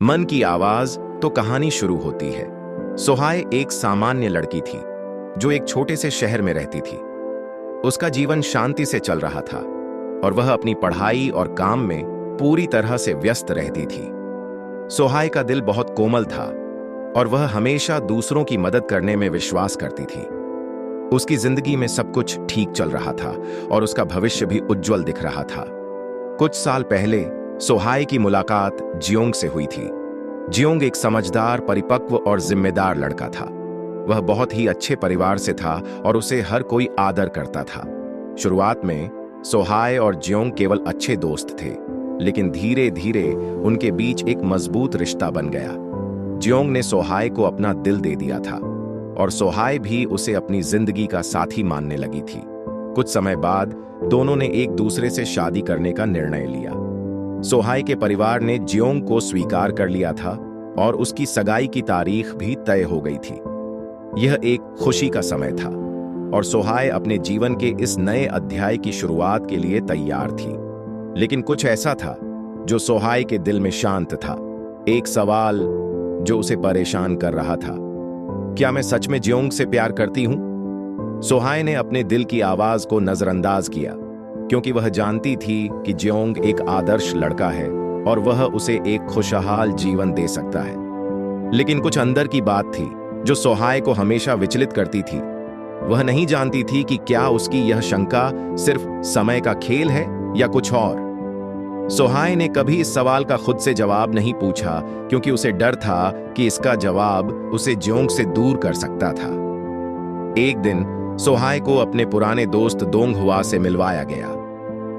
मन की आवाज तो कहानी शुरू होती है। सोहाय एक सामान्य लड़की थी जो एक छोटे से शहर में रहती थी। उसका जीवन शांति से चल रहा था और वह अपनी पढ़ाई और काम में पूरी तरह से व्यस्त रहती थी। सोहाय का दिल बहुत कोमल था और वह हमेशा दूसरों की मदद करने में विश्वास करती थी। उसकी जिंदगी में सब कुछ ठीक चल रहा था और उसका भविष्य भी उज्जवल दिख रहा था। कुछ साल पहले सोहाय की मुलाकात जियोंग से हुई थी। जियोंग एक समझदार, परिपक्व और जिम्मेदार लड़का था। वह बहुत ही अच्छे परिवार से था और उसे हर कोई आदर करता था। शुरुआत में सोहाय और जियोंग केवल अच्छे दोस्त थे, लेकिन धीरे धीरे उनके बीच एक मजबूत रिश्ता बन गया। जियोंग ने सोहाय को अपना दिल दे दिया था और सोहाय भी उसे अपनी जिंदगी का साथी मानने लगी थी। कुछ समय बाद दोनों ने एक दूसरे से शादी करने का निर्णय लिया। सोहाय के परिवार ने जियोंग को स्वीकार कर लिया था और उसकी सगाई की तारीख भी तय हो गई थी। यह एक खुशी का समय था और सोहाय अपने जीवन के इस नए अध्याय की शुरुआत के लिए तैयार थी। लेकिन कुछ ऐसा था जो सोहाय के दिल में शांत था। एक सवाल जो उसे परेशान कर रहा था, क्या मैं सच में जियोंग से प्यार करती हूं? सोहाय ने अपने दिल की आवाज को नजरअंदाज किया, क्योंकि वह जानती थी कि जियोंग एक आदर्श लड़का है और वह उसे एक खुशहाल जीवन दे सकता है। लेकिन कुछ अंदर की बात थी जो सोहाय को हमेशा विचलित करती थी। वह नहीं जानती थी कि क्या उसकी यह शंका सिर्फ समय का खेल है या कुछ और। सोहाय ने कभी इस सवाल का खुद से जवाब नहीं पूछा, क्योंकि उसे डर था कि इसका जवाब उसे जियोंग से दूर कर सकता था। एक दिन सोहाय को अपने पुराने दोस्त दोंग हुआ से मिलवाया गया।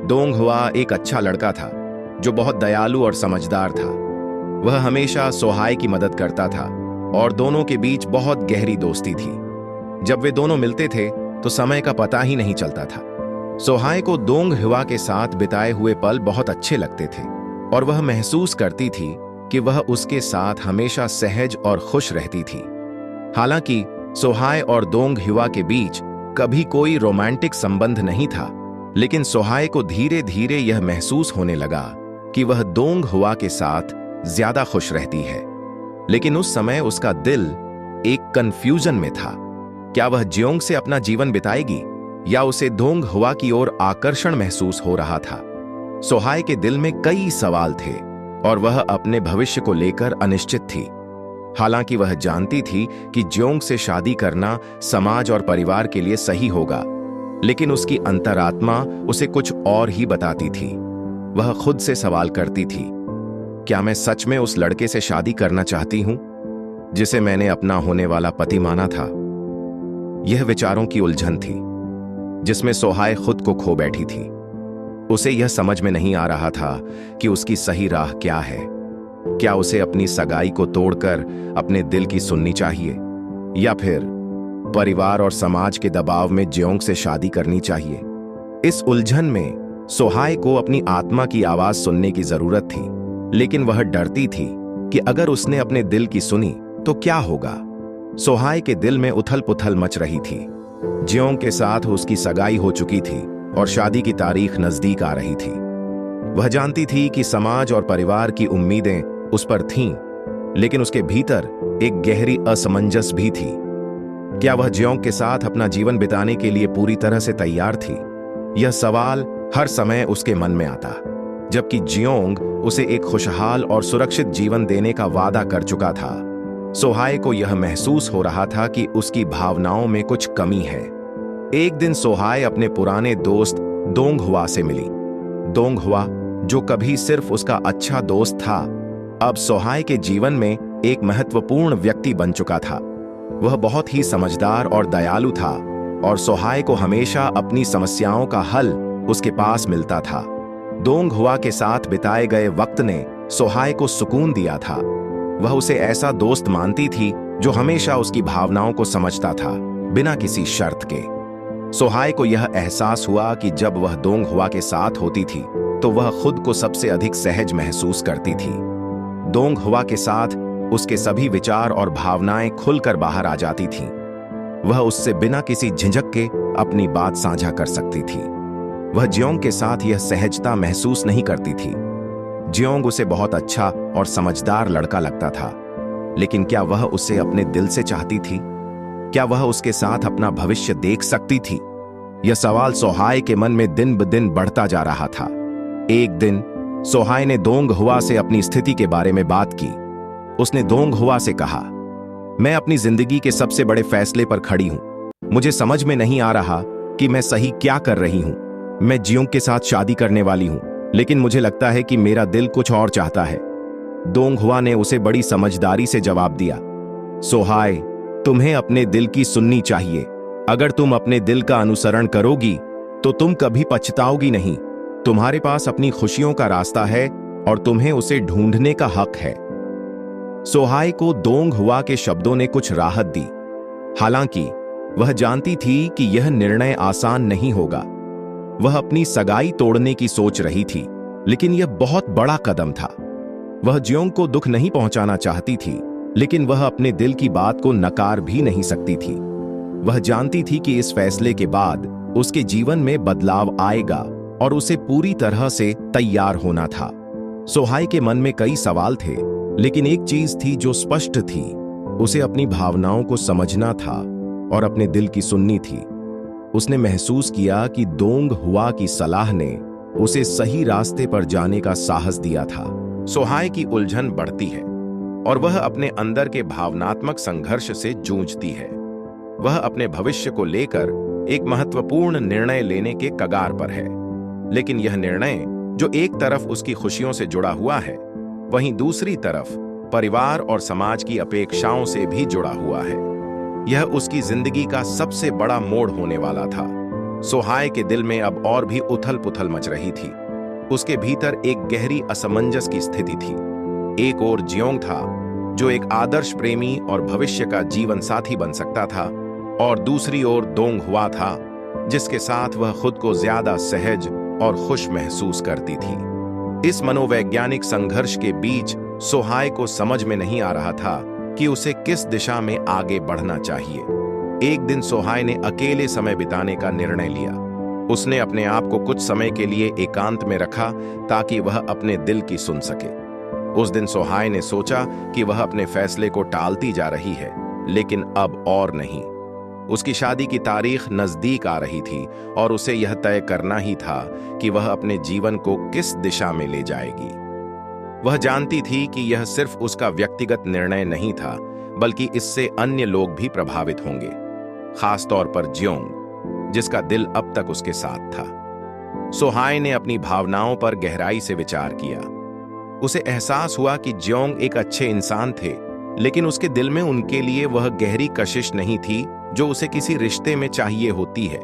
दोंग हुआ एक अच्छा लड़का था जो बहुत दयालु और समझदार था। वह हमेशा सोहाय की मदद करता था और दोनों के बीच बहुत गहरी दोस्ती थी। जब वे दोनों मिलते थे तो समय का पता ही नहीं चलता था। सोहाय को दोंग हुआ के साथ बिताए हुए पल बहुत अच्छे लगते थे और वह महसूस करती थी कि वह उसके साथ हमेशा सहज और खुश रहती थी। हालांकि सोहाय और दोंग हुआ के बीच कभी कोई रोमांटिक संबंध नहीं था, लेकिन सोहाय को धीरे धीरे यह महसूस होने लगा कि वह दोंग हुआ के साथ ज्यादा खुश रहती है। लेकिन उस समय उसका दिल एक कंफ्यूजन में था। क्या वह जियोंग से अपना जीवन बिताएगी या उसे दोंग हुआ की ओर आकर्षण महसूस हो रहा था? सोहाय के दिल में कई सवाल थे और वह अपने भविष्य को लेकर अनिश्चित थी। हालांकि वह जानती थी कि जियोंग से शादी करना समाज और परिवार के लिए सही होगा, लेकिन उसकी अंतरात्मा उसे कुछ और ही बताती थी। वह खुद से सवाल करती थी, क्या मैं सच में उस लड़के से शादी करना चाहती हूं जिसे मैंने अपना होने वाला पति माना था? यह विचारों की उलझन थी जिसमें सोहाय खुद को खो बैठी थी। उसे यह समझ में नहीं आ रहा था कि उसकी सही राह क्या है। क्या उसे अपनी सगाई को तोड़कर अपने दिल की सुननी चाहिए या फिर परिवार और समाज के दबाव में जियोंग से शादी करनी चाहिए? इस उलझन में सोहाय को अपनी आत्मा की आवाज सुनने की जरूरत थी, लेकिन वह डरती थी कि अगर उसने अपने दिल की सुनी तो क्या होगा। सोहाय के दिल में उथल पुथल मच रही थी। जियोंग के साथ उसकी सगाई हो चुकी थी और शादी की तारीख नजदीक आ रही थी। वह जानती थी कि समाज और परिवार की उम्मीदें उस पर थीं, लेकिन उसके भीतर एक गहरी असमंजस भी थी। क्या वह जियोंग के साथ अपना जीवन बिताने के लिए पूरी तरह से तैयार थी? यह सवाल हर समय उसके मन में आता, जबकि जियोंग उसे एक खुशहाल और सुरक्षित जीवन देने का वादा कर चुका था। सोहाय को यह महसूस हो रहा था कि उसकी भावनाओं में कुछ कमी है। एक दिन सोहाय अपने पुराने दोस्त दोंग हुआ से मिली। दोंग हुआ, जो कभी सिर्फ उसका अच्छा दोस्त था, अब सोहाय के जीवन में एक महत्वपूर्ण व्यक्ति बन चुका था। वह बहुत ही समझदार और दयालु था और सोहाय को हमेशा अपनी समस्याओं का हल उसके पास मिलता था। दोंग हुआ के साथ बिताए गए वक्त ने सोहाय को सुकून दिया था। वह उसे ऐसा दोस्त मानती थी जो हमेशा उसकी भावनाओं को समझता था, बिना किसी शर्त के। सोहाय को यह एहसास हुआ कि जब वह दोंग हुआ के साथ होती थी तो वह खुद को सबसे अधिक सहज महसूस करती थी। दोंग हुआ के साथ उसके सभी विचार और भावनाएं खुलकर बाहर आ जाती थीं। वह उससे बिना किसी झिझक के अपनी बात साझा कर सकती थी। वह जियोंग के साथ यह सहजता महसूस नहीं करती थी। जियोंग उसे बहुत अच्छा और समझदार लड़का लगता था, लेकिन क्या वह उसे अपने दिल से चाहती थी? क्या वह उसके साथ अपना भविष्य देख सकती थी? यह सवाल सोहाय के मन में दिन ब दिन बढ़ता जा रहा था। एक दिन सोहाय ने दोंग हुआ से अपनी स्थिति के बारे में बात की। उसने दोंग हुआ से कहा, मैं अपनी जिंदगी के सबसे बड़े फैसले पर खड़ी हूं। मुझे समझ में नहीं आ रहा कि मैं सही क्या कर रही हूं। मैं जियोंग के साथ शादी करने वाली हूं, लेकिन मुझे लगता है कि मेरा दिल कुछ और चाहता है। दोंग हुआ ने उसे बड़ी समझदारी से जवाब दिया, सोहाय, तुम्हें अपने दिल की सुननी चाहिए। अगर तुम अपने दिल का अनुसरण करोगी तो तुम कभी पछताओगी नहीं। तुम्हारे पास अपनी खुशियों का रास्ता है और तुम्हें उसे ढूंढने का हक है। सोहाय को दोंग हुआ के शब्दों ने कुछ राहत दी। हालांकि वह जानती थी कि यह निर्णय आसान नहीं होगा। वह अपनी सगाई तोड़ने की सोच रही थी, लेकिन यह बहुत बड़ा कदम था। वह जियोंग को दुख नहीं पहुंचाना चाहती थी, लेकिन वह अपने दिल की बात को नकार भी नहीं सकती थी। वह जानती थी कि इस फैसले के बाद उसके जीवन में बदलाव आएगा और उसे पूरी तरह से तैयार होना था। सोहाय के मन में कई सवाल थे, लेकिन एक चीज थी जो स्पष्ट थी। उसे अपनी भावनाओं को समझना था और अपने दिल की सुननी थी। उसने महसूस किया कि दोंग हुआ की सलाह ने उसे सही रास्ते पर जाने का साहस दिया था। सोहाय की उलझन बढ़ती है और वह अपने अंदर के भावनात्मक संघर्ष से जूझती है। वह अपने भविष्य को लेकर एक महत्वपूर्ण निर्णय लेने के कगार पर है, लेकिन यह निर्णय जो एक तरफ उसकी खुशियों से जुड़ा हुआ है, वहीं दूसरी तरफ परिवार और समाज की अपेक्षाओं से भी जुड़ा हुआ है। यह उसकी जिंदगी का सबसे बड़ा मोड़ होने वाला था। सोहाय के दिल में अब और भी उथल-पुथल मच रही थी। उसके भीतर एक गहरी असमंजस की स्थिति थी। एक ओर जियोंग था, जो एक आदर्श प्रेमी और भविष्य का जीवन साथी बन सकता था, और दूसरी ओर दोंग हुआ था, जिसके साथ वह खुद को ज्यादा सहज और खुश महसूस करती थी। इस मनोवैज्ञानिक संघर्ष के बीच सोहाय को समझ में नहीं आ रहा था कि उसे किस दिशा में आगे बढ़ना चाहिए। एक दिन सोहाय ने अकेले समय बिताने का निर्णय लिया। उसने अपने आप को कुछ समय के लिए एकांत में रखा ताकि वह अपने दिल की सुन सके। उस दिन सोहाय ने सोचा कि वह अपने फैसले को टालती जा रही है, लेकिन अब और नहीं। उसकी शादी की तारीख नजदीक आ रही थी और उसे यह तय करना ही था कि वह अपने जीवन को किस दिशा में ले जाएगी। वह जानती थी कि यह सिर्फ उसका व्यक्तिगत निर्णय नहीं था, बल्कि इससे अन्य लोग भी प्रभावित होंगे, खासतौर पर जियोंग, जिसका दिल अब तक उसके साथ था। सोहाय ने अपनी भावनाओं पर गहराई से विचार किया। उसे एहसास हुआ कि जियोंग एक अच्छे इंसान थे, लेकिन उसके दिल में उनके लिए वह गहरी कशिश नहीं थी जो उसे किसी रिश्ते में चाहिए होती है।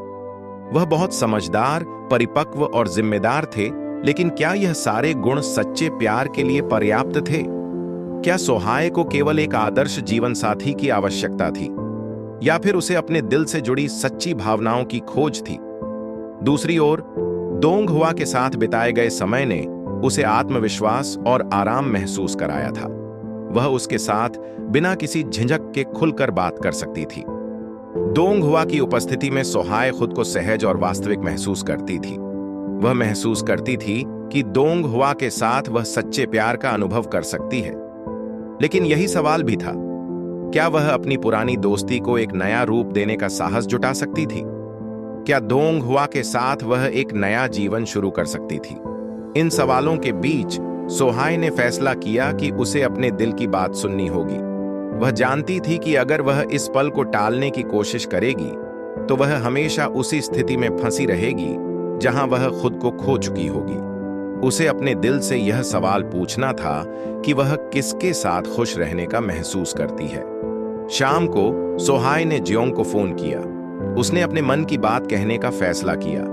वह बहुत समझदार, परिपक्व और जिम्मेदार थे, लेकिन क्या यह सारे गुण सच्चे प्यार के लिए पर्याप्त थे? क्या सोहाय को केवल एक आदर्श जीवन साथी की आवश्यकता थी, या फिर उसे अपने दिल से जुड़ी सच्ची भावनाओं की खोज थी? दूसरी ओर दोंग हुआ के साथ बिताए गए समय ने उसे आत्मविश्वास और आराम महसूस कराया था। वह उसके साथ बिना किसी झिझक के खुलकर बात कर सकती थी। दोंग हुआ की उपस्थिति में सोहाय खुद को सहज और वास्तविक महसूस करती थी। वह महसूस करती थी कि दोंग हुआ के साथ वह सच्चे प्यार का अनुभव कर सकती है। लेकिन यही सवाल भी था, क्या वह अपनी पुरानी दोस्ती को एक नया रूप देने का साहस जुटा सकती थी? क्या दोंग हुआ के साथ वह एक नया जीवन शुरू कर सकती थी? इन सवालों के बीच सोहाय ने फैसला किया कि उसे अपने दिल की बात सुननी होगी। वह जानती थी कि अगर वह इस पल को टालने की कोशिश करेगी तो वह हमेशा उसी स्थिति में फंसी रहेगी जहां वह खुद को खो चुकी होगी। उसे अपने दिल से यह सवाल पूछना था कि वह किसके साथ खुश रहने का महसूस करती है। शाम को सोहाय ने जियोंग को फोन किया। उसने अपने मन की बात कहने का फैसला किया।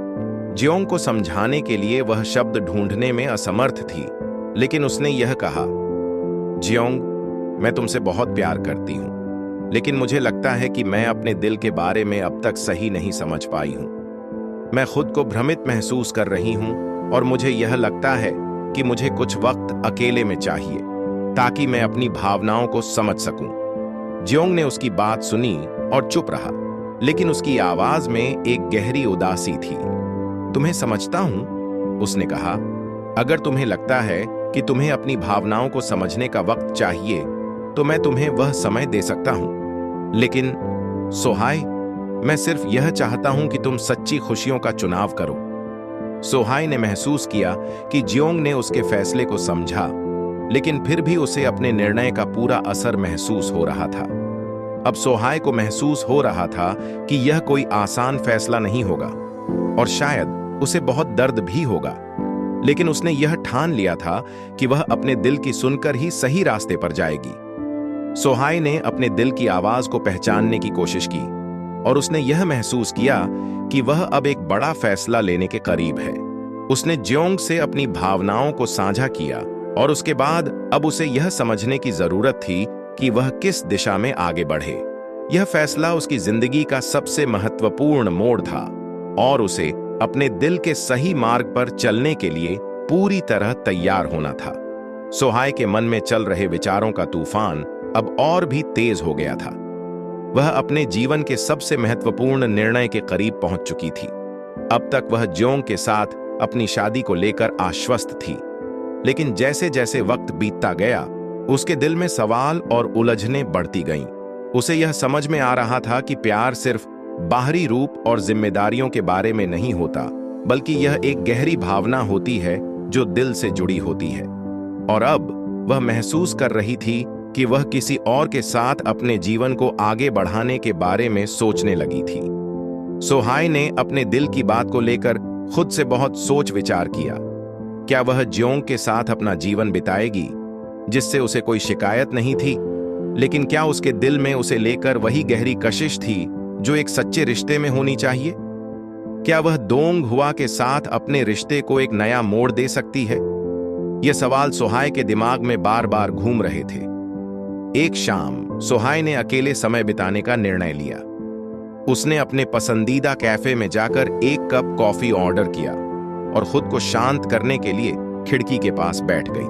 जियोंग को समझाने के लिए वह शब्द ढूंढने में असमर्थ थी, लेकिन उसने यह कहा, जियोंग, मैं तुमसे बहुत प्यार करती हूं, लेकिन मुझे लगता है कि मैं अपने दिल के बारे में अब तक सही नहीं समझ पाई हूं। मैं खुद को भ्रमित महसूस कर रही हूं और मुझे यह लगता है कि मुझे कुछ वक्त अकेले में चाहिए ताकि मैं अपनी भावनाओं को समझ सकूं। जियोंग ने उसकी बात सुनी और चुप रहा, लेकिन उसकी आवाज में एक गहरी उदासी थी। तुम्हें समझता हूं, उसने कहा। अगर तुम्हें लगता है कि तुम्हें अपनी भावनाओं को समझने का वक्त चाहिए, तो मैं तुम्हें वह समय दे सकता हूं। लेकिन सोहाय, मैं सिर्फ यह चाहता हूं कि तुम सच्ची खुशियों का चुनाव करो। सोहाय ने महसूस किया कि जियोंग ने उसके फैसले को समझा, लेकिन फिर भी उसे अपने निर्णय का पूरा असर महसूस हो रहा था। अब सोहाय को महसूस हो रहा था कि यह कोई आसान फैसला नहीं होगा और शायद उसे बहुत दर्द भी होगा, लेकिन उसने यह ठान लिया था कि वह अपने दिल की सुनकर ही सही रास्ते पर जाएगी। सोहाय ने अपने दिल की आवाज को पहचानने की कोशिश की और उसने यह महसूस किया कि वह अब एक बड़ा फैसला लेने के करीब है। उसने जियोंग से अपनी भावनाओं को साझा किया और उसके बाद अब उसे यह समझने की जरूरत थी कि वह किस दिशा में आगे बढ़े। यह फैसला उसकी जिंदगी का सबसे महत्वपूर्ण मोड़ था और उसे अपने दिल के सही मार्ग पर चलने के लिए पूरी तरह तैयार होना था। सोहाय के मन में चल रहे विचारों का तूफान अब और भी तेज हो गया था। वह अपने जीवन के सबसे महत्वपूर्ण निर्णय के करीब पहुंच चुकी थी। अब तक वह जियोंग के साथ अपनी शादी को लेकर आश्वस्त थी, लेकिन जैसे जैसे वक्त बीतता गया, उसके दिल में सवाल और उलझनें बढ़ती गईं। उसे यह समझ में आ रहा था कि प्यार सिर्फ बाहरी रूप और जिम्मेदारियों के बारे में नहीं होता, बल्कि यह एक गहरी भावना होती है जो दिल से जुड़ी होती है। और अब वह महसूस कर रही थी कि वह किसी और के साथ अपने जीवन को आगे बढ़ाने के बारे में सोचने लगी थी। सोहाय ने अपने दिल की बात को लेकर खुद से बहुत सोच विचार किया। क्या वह जियोंग के साथ अपना जीवन बिताएगी, जिससे उसे कोई शिकायत नहीं थी, लेकिन क्या उसके दिल में उसे लेकर वही गहरी कशिश थी जो एक सच्चे रिश्ते में होनी चाहिए? क्या वह दोंग हुआ के साथ अपने रिश्ते को एक नया मोड़ दे सकती है? ये सवाल सोहाय के दिमाग में बार बार घूम रहे थे। एक शाम सोहाय ने अकेले समय बिताने का निर्णय लिया। उसने अपने पसंदीदा कैफे में जाकर एक कप कॉफी ऑर्डर किया और खुद को शांत करने के लिए खिड़की के पास बैठ गई।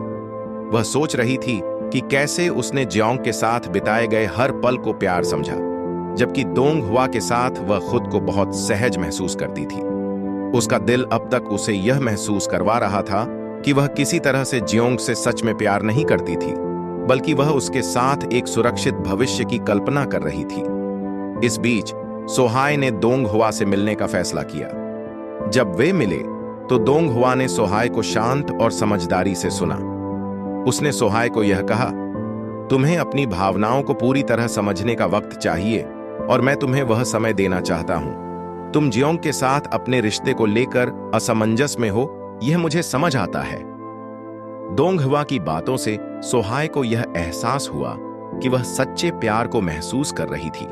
वह सोच रही थी कि कैसे उसने जियोंग के साथ बिताए गए हर पल को प्यार समझा, जबकि दोंग हुआ के साथ वह खुद को बहुत सहज महसूस करती थी। उसका दिल अब तक उसे यह महसूस करवा रहा था कि वह किसी तरह से जियोंग से सच में प्यार नहीं करती थी, बल्कि वह उसके साथ एक सुरक्षित भविष्य की कल्पना कर रही थी। इस बीच सोहाय ने दोंग हुआ से मिलने का फैसला किया। जब वे मिले तो दोंग हुआ ने सोहाय को शांत और समझदारी से सुना। उसने सोहाय को यह कहा, तुम्हें अपनी भावनाओं को पूरी तरह समझने का वक्त चाहिए और मैं तुम्हें वह समय देना चाहता हूं। तुम जियोंग के साथ अपने रिश्ते को लेकर असमंजस में हो, यह मुझे समझ आता है। दोंग हुआ की बातों से सोहाय को यह एहसास हुआ कि वह सच्चे प्यार को महसूस कर रही थी,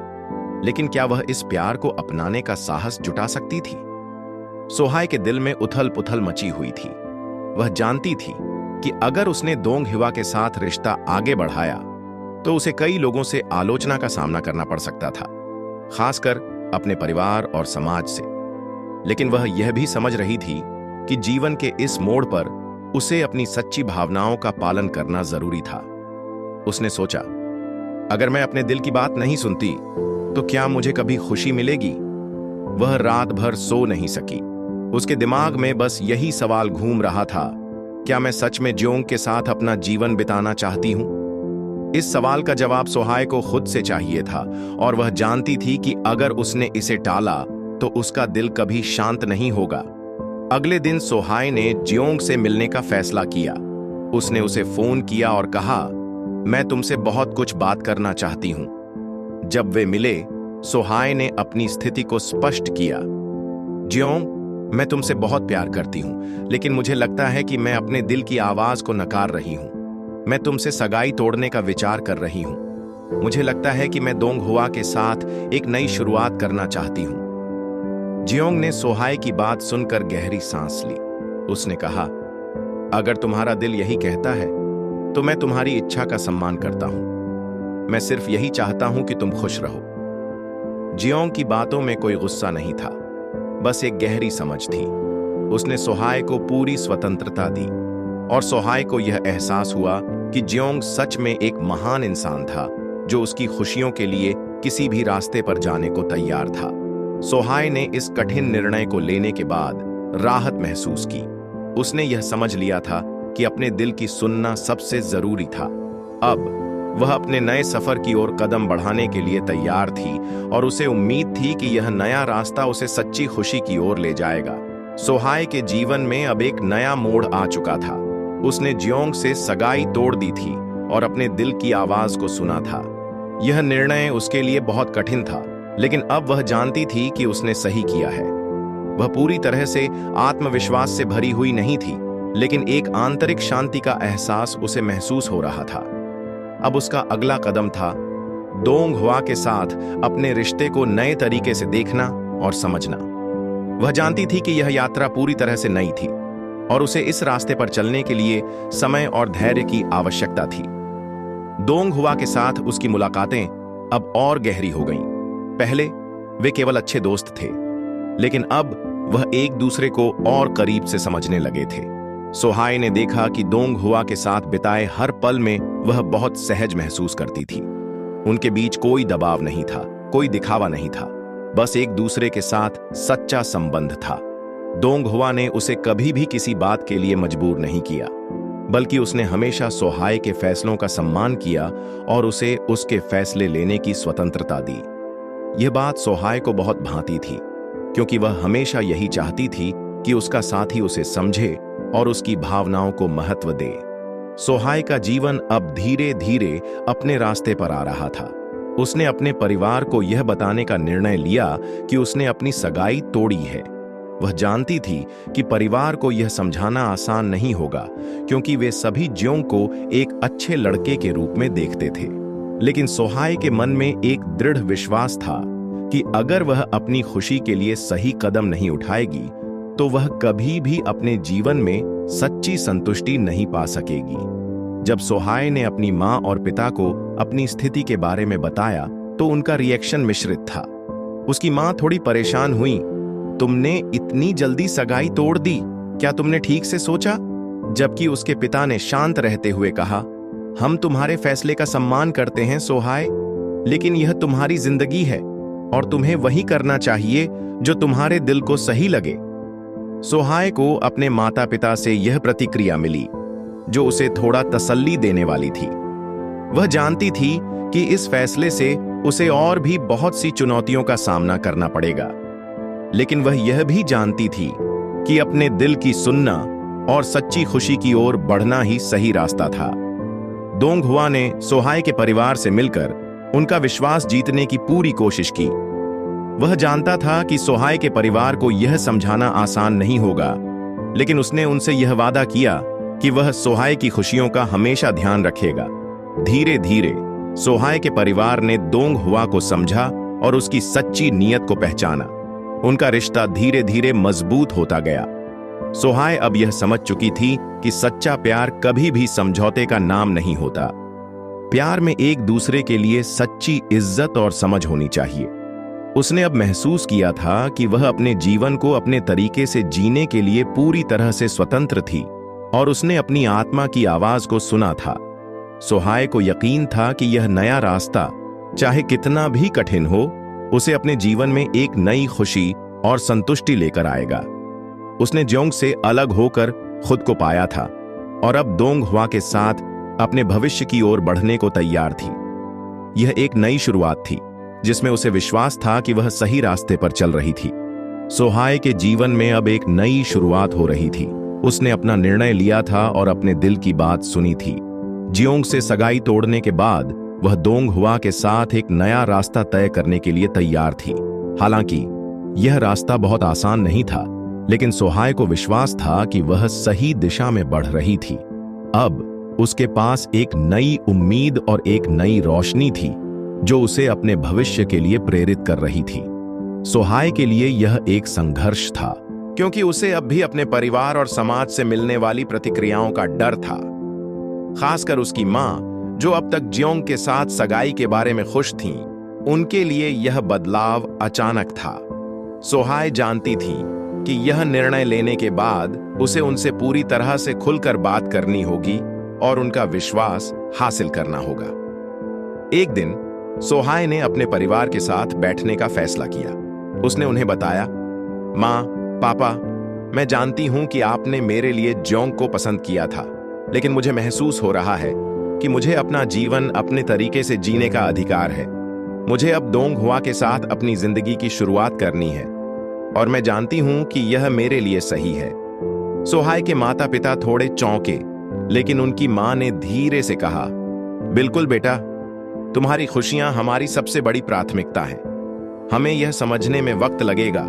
लेकिन क्या वह इस प्यार को अपनाने का साहस जुटा सकती थी? सोहाय के दिल में उथल पुथल मची हुई थी। वह जानती थी कि अगर उसने दोंग हुआ के साथ रिश्ता आगे बढ़ाया तो उसे कई लोगों से आलोचना का सामना करना पड़ सकता था, खासकर अपने परिवार और समाज से। लेकिन वह यह भी समझ रही थी कि जीवन के इस मोड़ पर उसे अपनी सच्ची भावनाओं का पालन करना जरूरी था। उसने सोचा, अगर मैं अपने दिल की बात नहीं सुनती तो क्या मुझे कभी खुशी मिलेगी? वह रात भर सो नहीं सकी। उसके दिमाग में बस यही सवाल घूम रहा था, क्या मैं सच में जियोंग के साथ अपना जीवन बिताना चाहती हूं? इस सवाल का जवाब सोहाय को खुद से चाहिए था और वह जानती थी कि अगर उसने इसे टाला तो उसका दिल कभी शांत नहीं होगा। अगले दिन सोहाय ने जियोंग से मिलने का फैसला किया। उसने उसे फोन किया और कहा, मैं तुमसे बहुत कुछ बात करना चाहती हूं। जब वे मिले, सोहाय ने अपनी स्थिति को स्पष्ट किया। जियोंग, मैं तुमसे बहुत प्यार करती हूं, लेकिन मुझे लगता है कि मैं अपने दिल की आवाज को नकार रही हूं। मैं तुमसे सगाई तोड़ने का विचार कर रही हूं। मुझे लगता है कि मैं दोंग हुआ के साथ एक नई शुरुआत करना चाहती हूं। जियोंग ने सोहाय की बात सुनकर गहरी सांस ली। उसने कहा, अगर तुम्हारा दिल यही कहता है तो मैं तुम्हारी इच्छा का सम्मान करता हूं। मैं सिर्फ यही चाहता हूं कि तुम खुश रहो। जियोंग की बातों में कोई गुस्सा नहीं था, बस एक गहरी समझ थी। उसने सोहाय को पूरी स्वतंत्रता दी और सोहाय को यह एहसास हुआ कि जियोंग सच में एक महान इंसान था जो उसकी खुशियों के लिए किसी भी रास्ते पर जाने को तैयार था। सोहाय ने इस कठिन निर्णय को लेने के बाद राहत महसूस की। उसने यह समझ लिया था कि अपने दिल की सुनना सबसे जरूरी था। अब वह अपने नए सफर की ओर कदम बढ़ाने के लिए तैयार थी और उसे उम्मीद थी कि यह नया रास्ता उसे सच्ची खुशी की ओर ले जाएगा। सोहाय के जीवन में अब एक नया मोड़ आ चुका था। उसने जियोंग से सगाई तोड़ दी थी और अपने दिल की आवाज को सुना था। यह निर्णय उसके लिए बहुत कठिन था, लेकिन अब वह जानती थी कि उसने सही किया है। वह पूरी तरह से आत्मविश्वास से भरी हुई नहीं थी, लेकिन एक आंतरिक शांति का एहसास उसे महसूस हो रहा था। अब उसका अगला कदम था दोंग हुआ के साथ अपने रिश्ते को नए तरीके से देखना और समझना। वह जानती थी कि यह यात्रा पूरी तरह से नई थी और उसे इस रास्ते पर चलने के लिए समय और धैर्य की आवश्यकता थी। दोंग हुआ के साथ उसकी मुलाकातें अब और गहरी हो गईं। पहले वे केवल अच्छे दोस्त थे, लेकिन अब वह एक दूसरे को और करीब से समझने लगे थे। सोहाय ने देखा कि दोंग हुआ के साथ बिताए हर पल में वह बहुत सहज महसूस करती थी। उनके बीच कोई दबाव नहीं था, कोई दिखावा नहीं था, बस एक दूसरे के साथ सच्चा संबंध था। दोंग हुआ ने उसे कभी भी किसी बात के लिए मजबूर नहीं किया, बल्कि उसने हमेशा सोहाय के फैसलों का सम्मान किया और उसे उसके फैसले लेने की स्वतंत्रता दी। यह बात सोहाय को बहुत भाती थी, क्योंकि वह हमेशा यही चाहती थी कि उसका साथी उसे समझे और उसकी भावनाओं को महत्व दे। सोहाय का जीवन अब धीरे धीरे अपने रास्ते पर आ रहा था। उसने अपने परिवार को यह बताने का निर्णय लिया कि उसने अपनी सगाई तोड़ी है। वह जानती थी कि परिवार को यह समझाना आसान नहीं होगा, क्योंकि वे सभी जियोंग को एक अच्छे लड़के के रूप में देखते थे। लेकिन सोहाय के मन में एक दृढ़ विश्वास था कि अगर वह अपनी खुशी के लिए सही कदम नहीं उठाएगी, तो वह कभी भी अपने जीवन में सच्ची संतुष्टि नहीं पा सकेगी। जब सोहाय ने अपनी माँ और पिता को अपनी स्थिति के बारे में बताया, तो उनका रिएक्शन मिश्रित था। उसकी माँ थोड़ी परेशान हुई। तुमने इतनी जल्दी सगाई तोड़ दी, क्या तुमने ठीक से सोचा? जबकि उसके पिता ने शांत रहते हुए कहा, हम तुम्हारे फैसले का सम्मान करते हैं सोहाय, लेकिन यह तुम्हारी जिंदगी है और तुम्हें वही करना चाहिए जो तुम्हारे दिल को सही लगे। सोहाय को अपने माता पिता से यह प्रतिक्रिया मिली, जो उसे थोड़ा तसल्ली देने वाली थी। वह जानती थी कि इस फैसले से उसे और भी बहुत सी चुनौतियों का सामना करना पड़ेगा, लेकिन वह यह भी जानती थी कि अपने दिल की सुनना और सच्ची खुशी की ओर बढ़ना ही सही रास्ता था। दोंग हुआ ने सोहाय के परिवार से मिलकर उनका विश्वास जीतने की पूरी कोशिश की। वह जानता था कि सोहाय के परिवार को यह समझाना आसान नहीं होगा, लेकिन उसने उनसे यह वादा किया कि वह सोहाय की खुशियों का हमेशा ध्यान रखेगा। धीरे धीरे सोहाय के परिवार ने दोंग हुआ को समझा और उसकी सच्ची नीयत को पहचाना। उनका रिश्ता धीरे धीरे मजबूत होता गया। सोहाय अब यह समझ चुकी थी कि सच्चा प्यार कभी भी समझौते का नाम नहीं होता। प्यार में एक दूसरे के लिए सच्ची इज्जत और समझ होनी चाहिए। उसने अब महसूस किया था कि वह अपने जीवन को अपने तरीके से जीने के लिए पूरी तरह से स्वतंत्र थी और उसने अपनी आत्मा की आवाज को सुना था। सोहाय को यकीन था कि यह नया रास्ता, चाहे कितना भी कठिन हो, उसे अपने जीवन में एक नई खुशी और संतुष्टि लेकर आएगा। उसने जियोंग से अलग होकर खुद को पाया था और अब दोंग हुआ के साथ अपने भविष्य की ओर बढ़ने को तैयार थी। यह एक नई शुरुआत थी, जिसमें उसे विश्वास था कि वह सही रास्ते पर चल रही थी। सोहाय के जीवन में अब एक नई शुरुआत हो रही थी। उसने अपना निर्णय लिया था और अपने दिल की बात सुनी थी। जियोंग से सगाई तोड़ने के बाद वह दोंग हुआ के साथ एक नया रास्ता तय करने के लिए तैयार थी। हालांकि यह रास्ता बहुत आसान नहीं था, लेकिन सोहाय को विश्वास था कि वह सही दिशा में बढ़ रही थी। अब उसके पास एक नई उम्मीद और एक नई रोशनी थी, जो उसे अपने भविष्य के लिए प्रेरित कर रही थी। सोहाय के लिए यह एक संघर्ष था, क्योंकि उसे अब भी अपने परिवार और समाज से मिलने वाली प्रतिक्रियाओं का डर था। खासकर उसकी माँ, जो अब तक जियोंग के साथ सगाई के बारे में खुश थीं, उनके लिए यह बदलाव अचानक था। सोहाय जानती थी कि यह निर्णय लेने के बाद उसे उनसे पूरी तरह से खुलकर बात करनी होगी और उनका विश्वास हासिल करना होगा। एक दिन सोहाय ने अपने परिवार के साथ बैठने का फैसला किया। उसने उन्हें बताया, माँ, पापा, मैं जानती हूं कि आपने मेरे लिए जियोंग को पसंद किया था, लेकिन मुझे महसूस हो रहा है कि मुझे अपना जीवन अपने तरीके से जीने का अधिकार है। मुझे अब दोंग हुआ के साथ अपनी जिंदगी की शुरुआत करनी है और मैं जानती हूं कि यह मेरे लिए सही है। सोहाय के माता पिता थोड़े चौंके, लेकिन उनकी मां ने धीरे से कहा, बिल्कुल बेटा, तुम्हारी खुशियां हमारी सबसे बड़ी प्राथमिकता है। हमें यह समझने में वक्त लगेगा,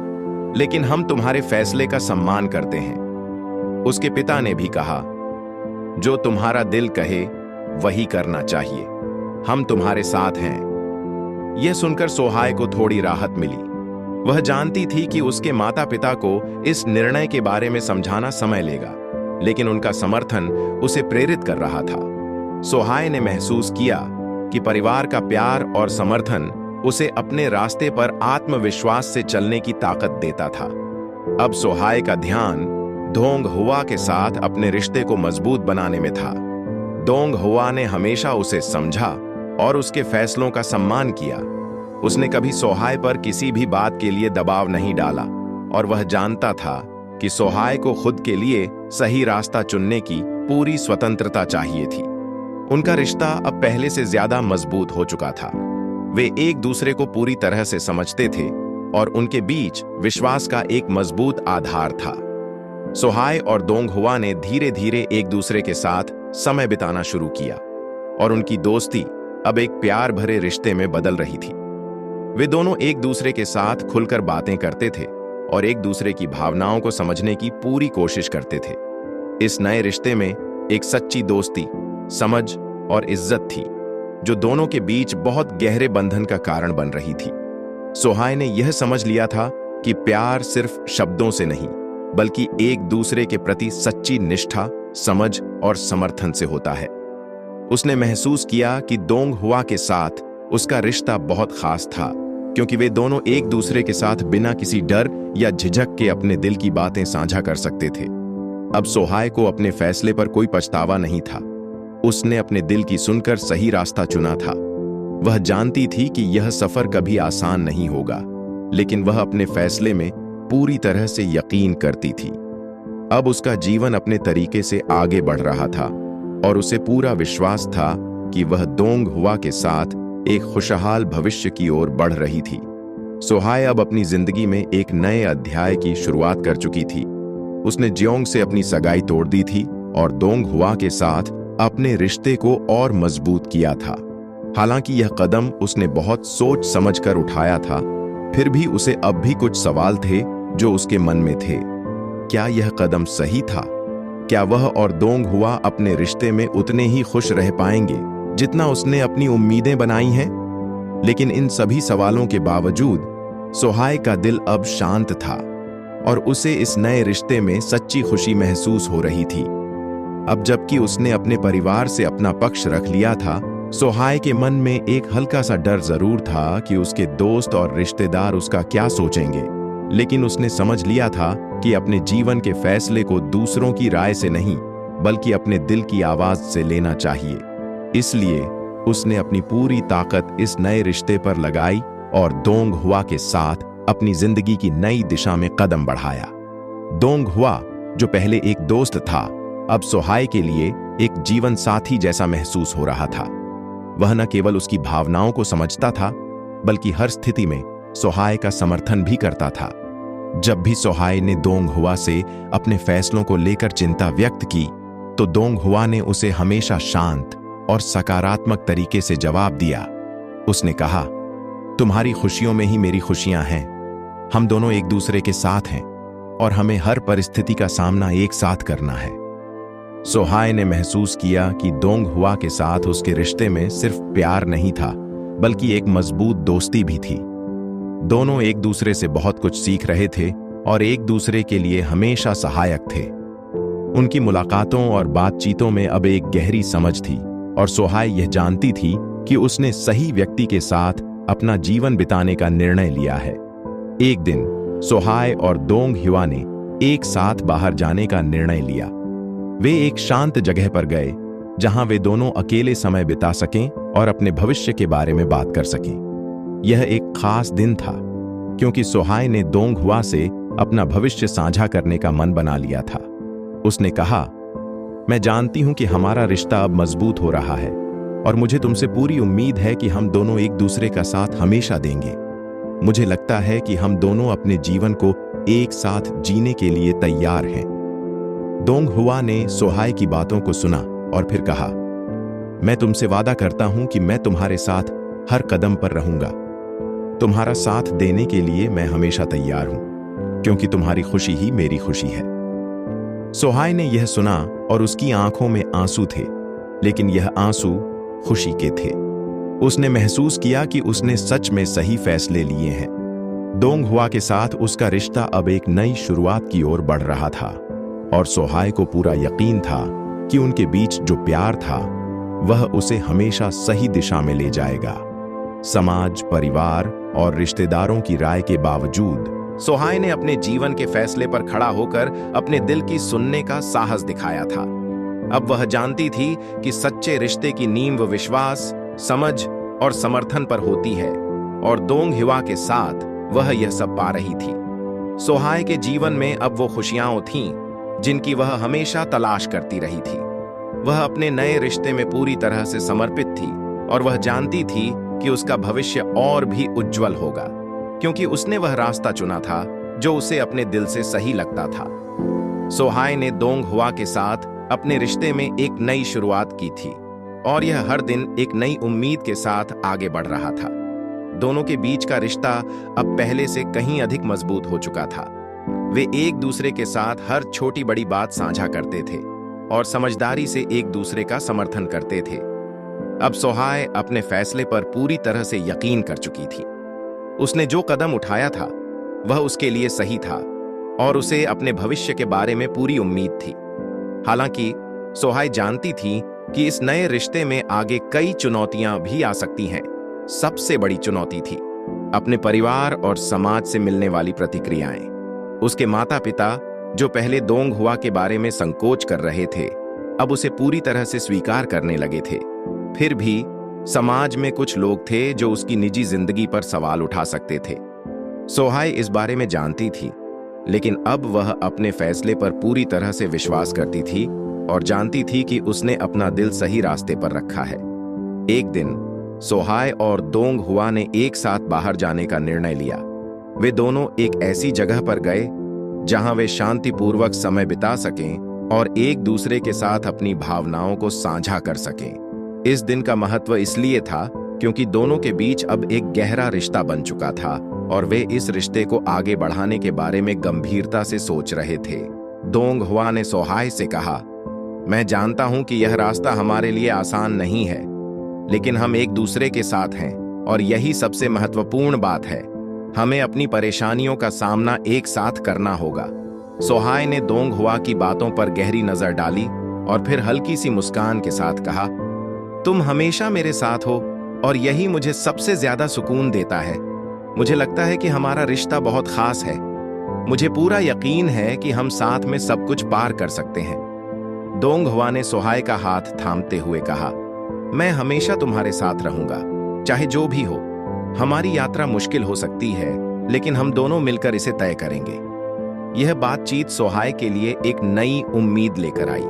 लेकिन हम तुम्हारे फैसले का सम्मान करते हैं। उसके पिता ने भी कहा, जो तुम्हारा दिल कहे वही करना चाहिए, हम तुम्हारे साथ हैं। यह सुनकर सोहाय को थोड़ी राहत मिली। वह जानती थी कि उसके माता पिता को इस निर्णय के बारे में समझाना समय लेगा, लेकिन उनका समर्थन उसे प्रेरित कर रहा था। सोहाय ने महसूस किया कि परिवार का प्यार और समर्थन उसे अपने रास्ते पर आत्मविश्वास से चलने की ताकत देता था। अब सोहाय का ध्यान दोंग हुआ के साथ अपने रिश्ते को मजबूत बनाने में था। दोंग हुआ ने हमेशा उसे समझा और उसके फैसलों का सम्मान किया। उसने कभी सोहाय पर किसी भी बात के लिए दबाव नहीं डाला और वह जानता था कि सोहाय को खुद के लिए सही रास्ता चुनने की पूरी स्वतंत्रता चाहिए थी। उनका रिश्ता अब पहले से ज्यादा मजबूत हो चुका था। वे एक दूसरे को पूरी तरह से समझते थे और उनके बीच विश्वास का एक मजबूत आधार था। सोहाय और दोंग हुआ ने धीरे धीरे एक दूसरे के साथ समय बिताना शुरू किया और उनकी दोस्ती अब एक प्यार भरे रिश्ते में बदल रही थी। वे दोनों एक दूसरे के साथ खुलकर बातें करते थे और एक दूसरे की भावनाओं को समझने की पूरी कोशिश करते थे। इस नए रिश्ते में एक सच्ची दोस्ती, समझ और इज्जत थी, जो दोनों के बीच बहुत गहरे बंधन का कारण बन रही थी। सोहाय ने यह समझ लिया था कि प्यार सिर्फ शब्दों से नहीं, बल्कि एक दूसरे के प्रति सच्ची निष्ठा, समझ और समर्थन से होता है। उसने महसूस किया कि दोंग हुआ के साथ उसका रिश्ता बहुत खास था, क्योंकि वे दोनों एक दूसरे के साथ बिना किसी डर या झिझक के अपने दिल की बातें साझा कर सकते थे। अब सोहाय को अपने फैसले पर कोई पछतावा नहीं था। उसने अपने दिल की सुनकर सही रास्ता चुना था। वह जानती थी कि यह सफर कभी आसान नहीं होगा, लेकिन वह अपने फैसले में पूरी तरह से यकीन करती थी। अब उसका जीवन अपने तरीके से आगे बढ़ रहा था और उसे पूरा विश्वास था कि वह दोंग हुआ के साथ एक खुशहाल भविष्य की ओर बढ़ रही थी। सोहाय अब अपनी जिंदगी में एक नए अध्याय की शुरुआत कर चुकी थी। उसने जियोंग से अपनी सगाई तोड़ दी थी और दोंग हुआ के साथ अपने रिश्ते को और मजबूत किया था। हालांकि यह कदम उसने बहुत सोच समझकर उठाया था, फिर भी उसे अब भी कुछ सवाल थे जो उसके मन में थे। क्या यह कदम सही था? क्या वह और दोंग हुआ अपने रिश्ते में उतने ही खुश रह पाएंगे जितना उसने अपनी उम्मीदें बनाई हैं? लेकिन इन सभी सवालों के बावजूद सोहाय का दिल अब शांत था और उसे इस नए रिश्ते में सच्ची खुशी महसूस हो रही थी। अब जबकि उसने अपने परिवार से अपना पक्ष रख लिया था, सोहाय के मन में एक हल्का सा डर जरूर था कि उसके दोस्त और रिश्तेदार उसका क्या सोचेंगे। लेकिन उसने समझ लिया था कि अपने जीवन के फैसले को दूसरों की राय से नहीं, बल्कि अपने दिल की आवाज से लेना चाहिए। इसलिए उसने अपनी पूरी ताकत इस नए रिश्ते पर लगाई और दोंग हुआ के साथ अपनी जिंदगी की नई दिशा में कदम बढ़ाया। दोंग हुआ, जो पहले एक दोस्त था, अब सोहाय के लिए एक जीवन साथी जैसा महसूस हो रहा था। वह न केवल उसकी भावनाओं को समझता था, बल्कि हर स्थिति में सोहाय का समर्थन भी करता था। जब भी सोहाय ने दोंग हुआ से अपने फैसलों को लेकर चिंता व्यक्त की, तो दोंग हुआ ने उसे हमेशा शांत और सकारात्मक तरीके से जवाब दिया। उसने कहा, तुम्हारी खुशियों में ही मेरी खुशियां हैं। हम दोनों एक दूसरे के साथ हैं और हमें हर परिस्थिति का सामना एक साथ करना है। सोहाय ने महसूस किया कि दोंग हुआ के साथ उसके रिश्ते में सिर्फ प्यार नहीं था, बल्कि एक मजबूत दोस्ती भी थी। दोनों एक दूसरे से बहुत कुछ सीख रहे थे और एक दूसरे के लिए हमेशा सहायक थे। उनकी मुलाकातों और बातचीतों में अब एक गहरी समझ थी और सोहाय यह जानती थी कि उसने सही व्यक्ति के साथ अपना जीवन बिताने का निर्णय लिया है। एक दिन सोहाय और दोंग हुआ ने एक साथ बाहर जाने का निर्णय लिया। वे एक शांत जगह पर गए जहां वे दोनों अकेले समय बिता सकें और अपने भविष्य के बारे में बात कर सकें। यह एक खास दिन था क्योंकि सोहाय ने दोंग हुआ से अपना भविष्य साझा करने का मन बना लिया था। उसने कहा, मैं जानती हूं कि हमारा रिश्ता अब मजबूत हो रहा है और मुझे तुमसे पूरी उम्मीद है कि हम दोनों एक दूसरे का साथ हमेशा देंगे। मुझे लगता है कि हम दोनों अपने जीवन को एक साथ जीने के लिए तैयार हैं। दोंग हुआ ने सोहाय की बातों को सुना और फिर कहा, मैं तुमसे वादा करता हूं कि मैं तुम्हारे साथ हर कदम पर रहूंगा। तुम्हारा साथ देने के लिए मैं हमेशा तैयार हूं, क्योंकि तुम्हारी खुशी ही मेरी खुशी है। सोहाय ने यह सुना और उसकी आंखों में आंसू थे, लेकिन यह आंसू खुशी के थे। उसने महसूस किया कि उसने सच में सही फैसले लिए हैं। दोंग हुआ के साथ उसका रिश्ता अब एक नई शुरुआत की ओर बढ़ रहा था और सोहाय को पूरा यकीन था कि उनके बीच जो प्यार था वह उसे हमेशा सही दिशा में ले जाएगा। समाज, परिवार और रिश्तेदारों की राय के बावजूद सोहाय ने अपने जीवन के फैसले पर खड़ा होकर अपने दिल की सुनने का साहस दिखाया था। अब वह जानती थी कि सच्चे रिश्ते की नींव विश्वास, समझ और समर्थन पर होती है, और दोंग हुआ के साथ वह यह सब पा रही थी। सोहाय के जीवन में अब वो खुशियां थीं जिनकी वह हमेशा तलाश करती रही थी। वह अपने नए रिश्ते में पूरी तरह से समर्पित थी और वह जानती थी कि उसका भविष्य और भी उज्जवल होगा, क्योंकि उसने वह रास्ता चुना था जो उसे अपने दिल से सही लगता था। सोहाय ने दोंग हुआ के साथ अपने रिश्ते में एक नई शुरुआत की थी और यह हर दिन एक नई उम्मीद के साथ आगे बढ़ रहा था। दोनों के बीच का रिश्ता अब पहले से कहीं अधिक मजबूत हो चुका था। वे एक दूसरे के साथ हर छोटी बड़ी बात साझा करते थे और समझदारी से एक दूसरे का समर्थन करते थे। अब सोहाय अपने फैसले पर पूरी तरह से यकीन कर चुकी थी। उसने जो कदम उठाया था वह उसके लिए सही था और उसे अपने भविष्य के बारे में पूरी उम्मीद थी। हालांकि सोहाय जानती थी कि इस नए रिश्ते में आगे कई चुनौतियां भी आ सकती हैं। सबसे बड़ी चुनौती थी अपने परिवार और समाज से मिलने वाली प्रतिक्रियाएं। उसके माता-पिता, जो पहले दोंग हुआ के बारे में संकोच कर रहे थे, अब उसे पूरी तरह से स्वीकार करने लगे थे। फिर भी समाज में कुछ लोग थे जो उसकी निजी जिंदगी पर सवाल उठा सकते थे। सोहाय इस बारे में जानती थी, लेकिन अब वह अपने फैसले पर पूरी तरह से विश्वास करती थी और जानती थी कि उसने अपना दिल सही रास्ते पर रखा है। एक दिन सोहाय और दोंग हुआ ने एक साथ बाहर जाने का निर्णय लिया। वे दोनों एक ऐसी जगह पर गए जहां वे शांतिपूर्वक समय बिता सकें और एक दूसरे के साथ अपनी भावनाओं को साझा कर सकें। इस दिन का महत्व इसलिए था क्योंकि दोनों के बीच अब एक गहरा रिश्ता बन चुका था और वे इस रिश्ते को आगे बढ़ाने के बारे में गंभीरता से सोच रहे थे। दोंग हुआ ने सोहाय से कहा, मैं जानता हूं कि यह रास्ता हमारे लिए आसान नहीं है, लेकिन हम एक दूसरे के साथ हैं और यही सबसे महत्वपूर्ण बात है। हमें अपनी परेशानियों का सामना एक साथ करना होगा। सोहाय ने दोंग हुआ की बातों पर गहरी नजर डाली और फिर हल्की सी मुस्कान के साथ कहा, तुम हमेशा मेरे साथ हो और यही मुझे सबसे ज्यादा सुकून देता है। मुझे लगता है कि हमारा रिश्ता बहुत खास है। मुझे पूरा यकीन है कि हम साथ में सब कुछ पार कर सकते हैं। दोंग हुआ ने सोहाय का हाथ थामते हुए कहा, मैं हमेशा तुम्हारे साथ रहूंगा, चाहे जो भी हो। हमारी यात्रा मुश्किल हो सकती है, लेकिन हम दोनों मिलकर इसे तय करेंगे। यह बातचीत सोहाय के लिए एक नई उम्मीद लेकर आई।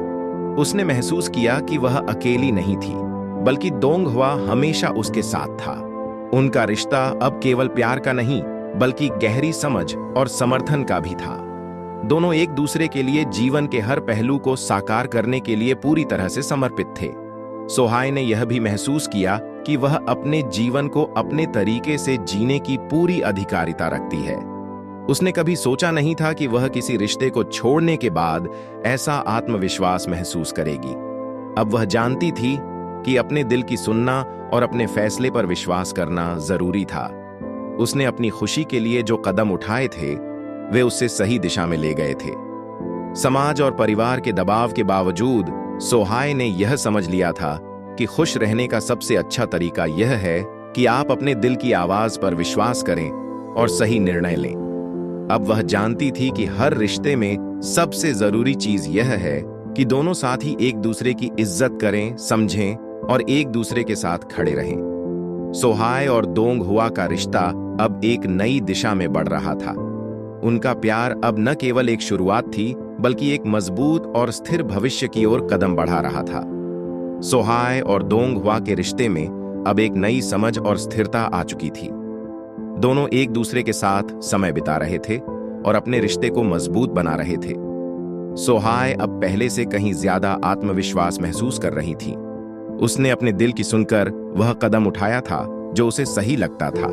उसने महसूस किया कि वह अकेली नहीं थी, बल्कि दोंग हुआ हमेशा उसके साथ था। उनका रिश्ता अब केवल प्यार का नहीं, बल्कि गहरी समझ और समर्थन का भी था। दोनों एक दूसरे के लिए जीवन के हर पहलू को साकार करने के लिए पूरी तरह से समर्पित थे। सोहाय ने यह भी महसूस किया कि वह अपने जीवन को अपने तरीके से जीने की पूरी अधिकारिता रखती है। उसने कभी सोचा नहीं था कि वह किसी रिश्ते को छोड़ने के बाद ऐसा आत्मविश्वास महसूस करेगी। अब वह जानती थी कि अपने दिल की सुनना और अपने फैसले पर विश्वास करना जरूरी था। उसने अपनी खुशी के लिए जो कदम उठाए थे, वे उससे सही दिशा में ले गए थे। समाज और परिवार के दबाव के बावजूद सोहाय ने यह समझ लिया था कि खुश रहने का सबसे अच्छा तरीका यह है कि आप अपने दिल की आवाज पर विश्वास करें और सही निर्णय लें। अब वह जानती थी कि हर रिश्ते में सबसे जरूरी चीज यह है कि दोनों साथी एक दूसरे की इज्जत करें, समझें और एक दूसरे के साथ खड़े रहें। सोहाय और दोंग हुआ का रिश्ता अब एक नई दिशा में बढ़ रहा था। उनका प्यार अब न केवल एक शुरुआत थी, बल्कि एक मजबूत और स्थिर भविष्य की ओर कदम बढ़ा रहा था। सोहाय और दोंगहुआ के रिश्ते में अब एक नई समझ और स्थिरता आ चुकी थी। दोनों एक दूसरे के साथ समय बिता रहे थे और अपने रिश्ते को मजबूत बना रहे थे। सोहाय अब पहले से कहीं ज्यादा आत्मविश्वास महसूस कर रही थी। उसने अपने दिल की सुनकर वह कदम उठाया था जो उसे सही लगता था,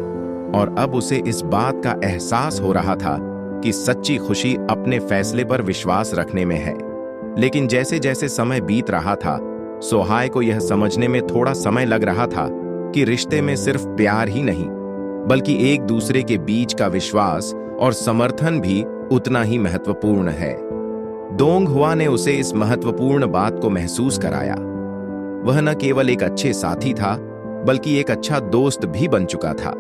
और अब उसे इस बात का एहसास हो रहा था कि सच्ची खुशी अपने फैसले पर विश्वास रखने में है। लेकिन जैसे जैसे समय बीत रहा था, सोहाय को यह समझने में थोड़ा समय लग रहा था कि रिश्ते में सिर्फ प्यार ही नहीं, बल्कि एक दूसरे के बीच का विश्वास और समर्थन भी उतना ही महत्वपूर्ण है। दोंगहुआ ने उसे इस महत्वपूर्ण बात को महसूस कराया। वह न केवल एक अच्छे साथी था, बल्कि एक अच्छा दोस्त भी बन चुका था।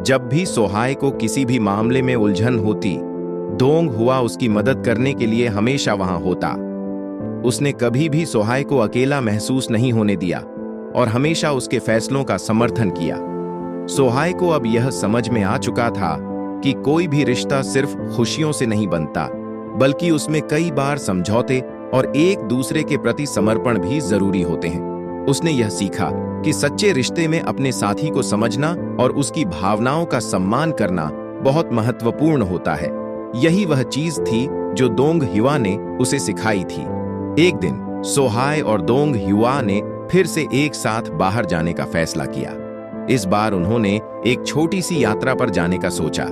जब भी सोहाय को किसी भी मामले में उलझन होती, दोंगहुआ उसकी मदद करने के लिए हमेशा वहां होता। उसने कभी भी सोहाय को अकेला महसूस नहीं होने दिया और हमेशा उसके फैसलों का समर्थन किया। सोहाय को अब यह समझ में आ चुका था कि कोई भी रिश्ता सिर्फ खुशियों से नहीं बनता, बल्कि उसमें कई बार समझौते और एक दूसरे के प्रति समर्पण भी जरूरी होते हैं। उसने यह सीखा कि सच्चे रिश्ते में अपने साथी को समझना और उसकी भावनाओं का सम्मान करना बहुत महत्वपूर्ण होता है। यही वह चीज थी जो दोंगहुआ ने उसे सिखाई थी। एक दिन सोहाय और दोंगहुआ ने फिर से एक साथ बाहर जाने का फैसला किया। इस बार उन्होंने एक छोटी सी यात्रा पर जाने का सोचा।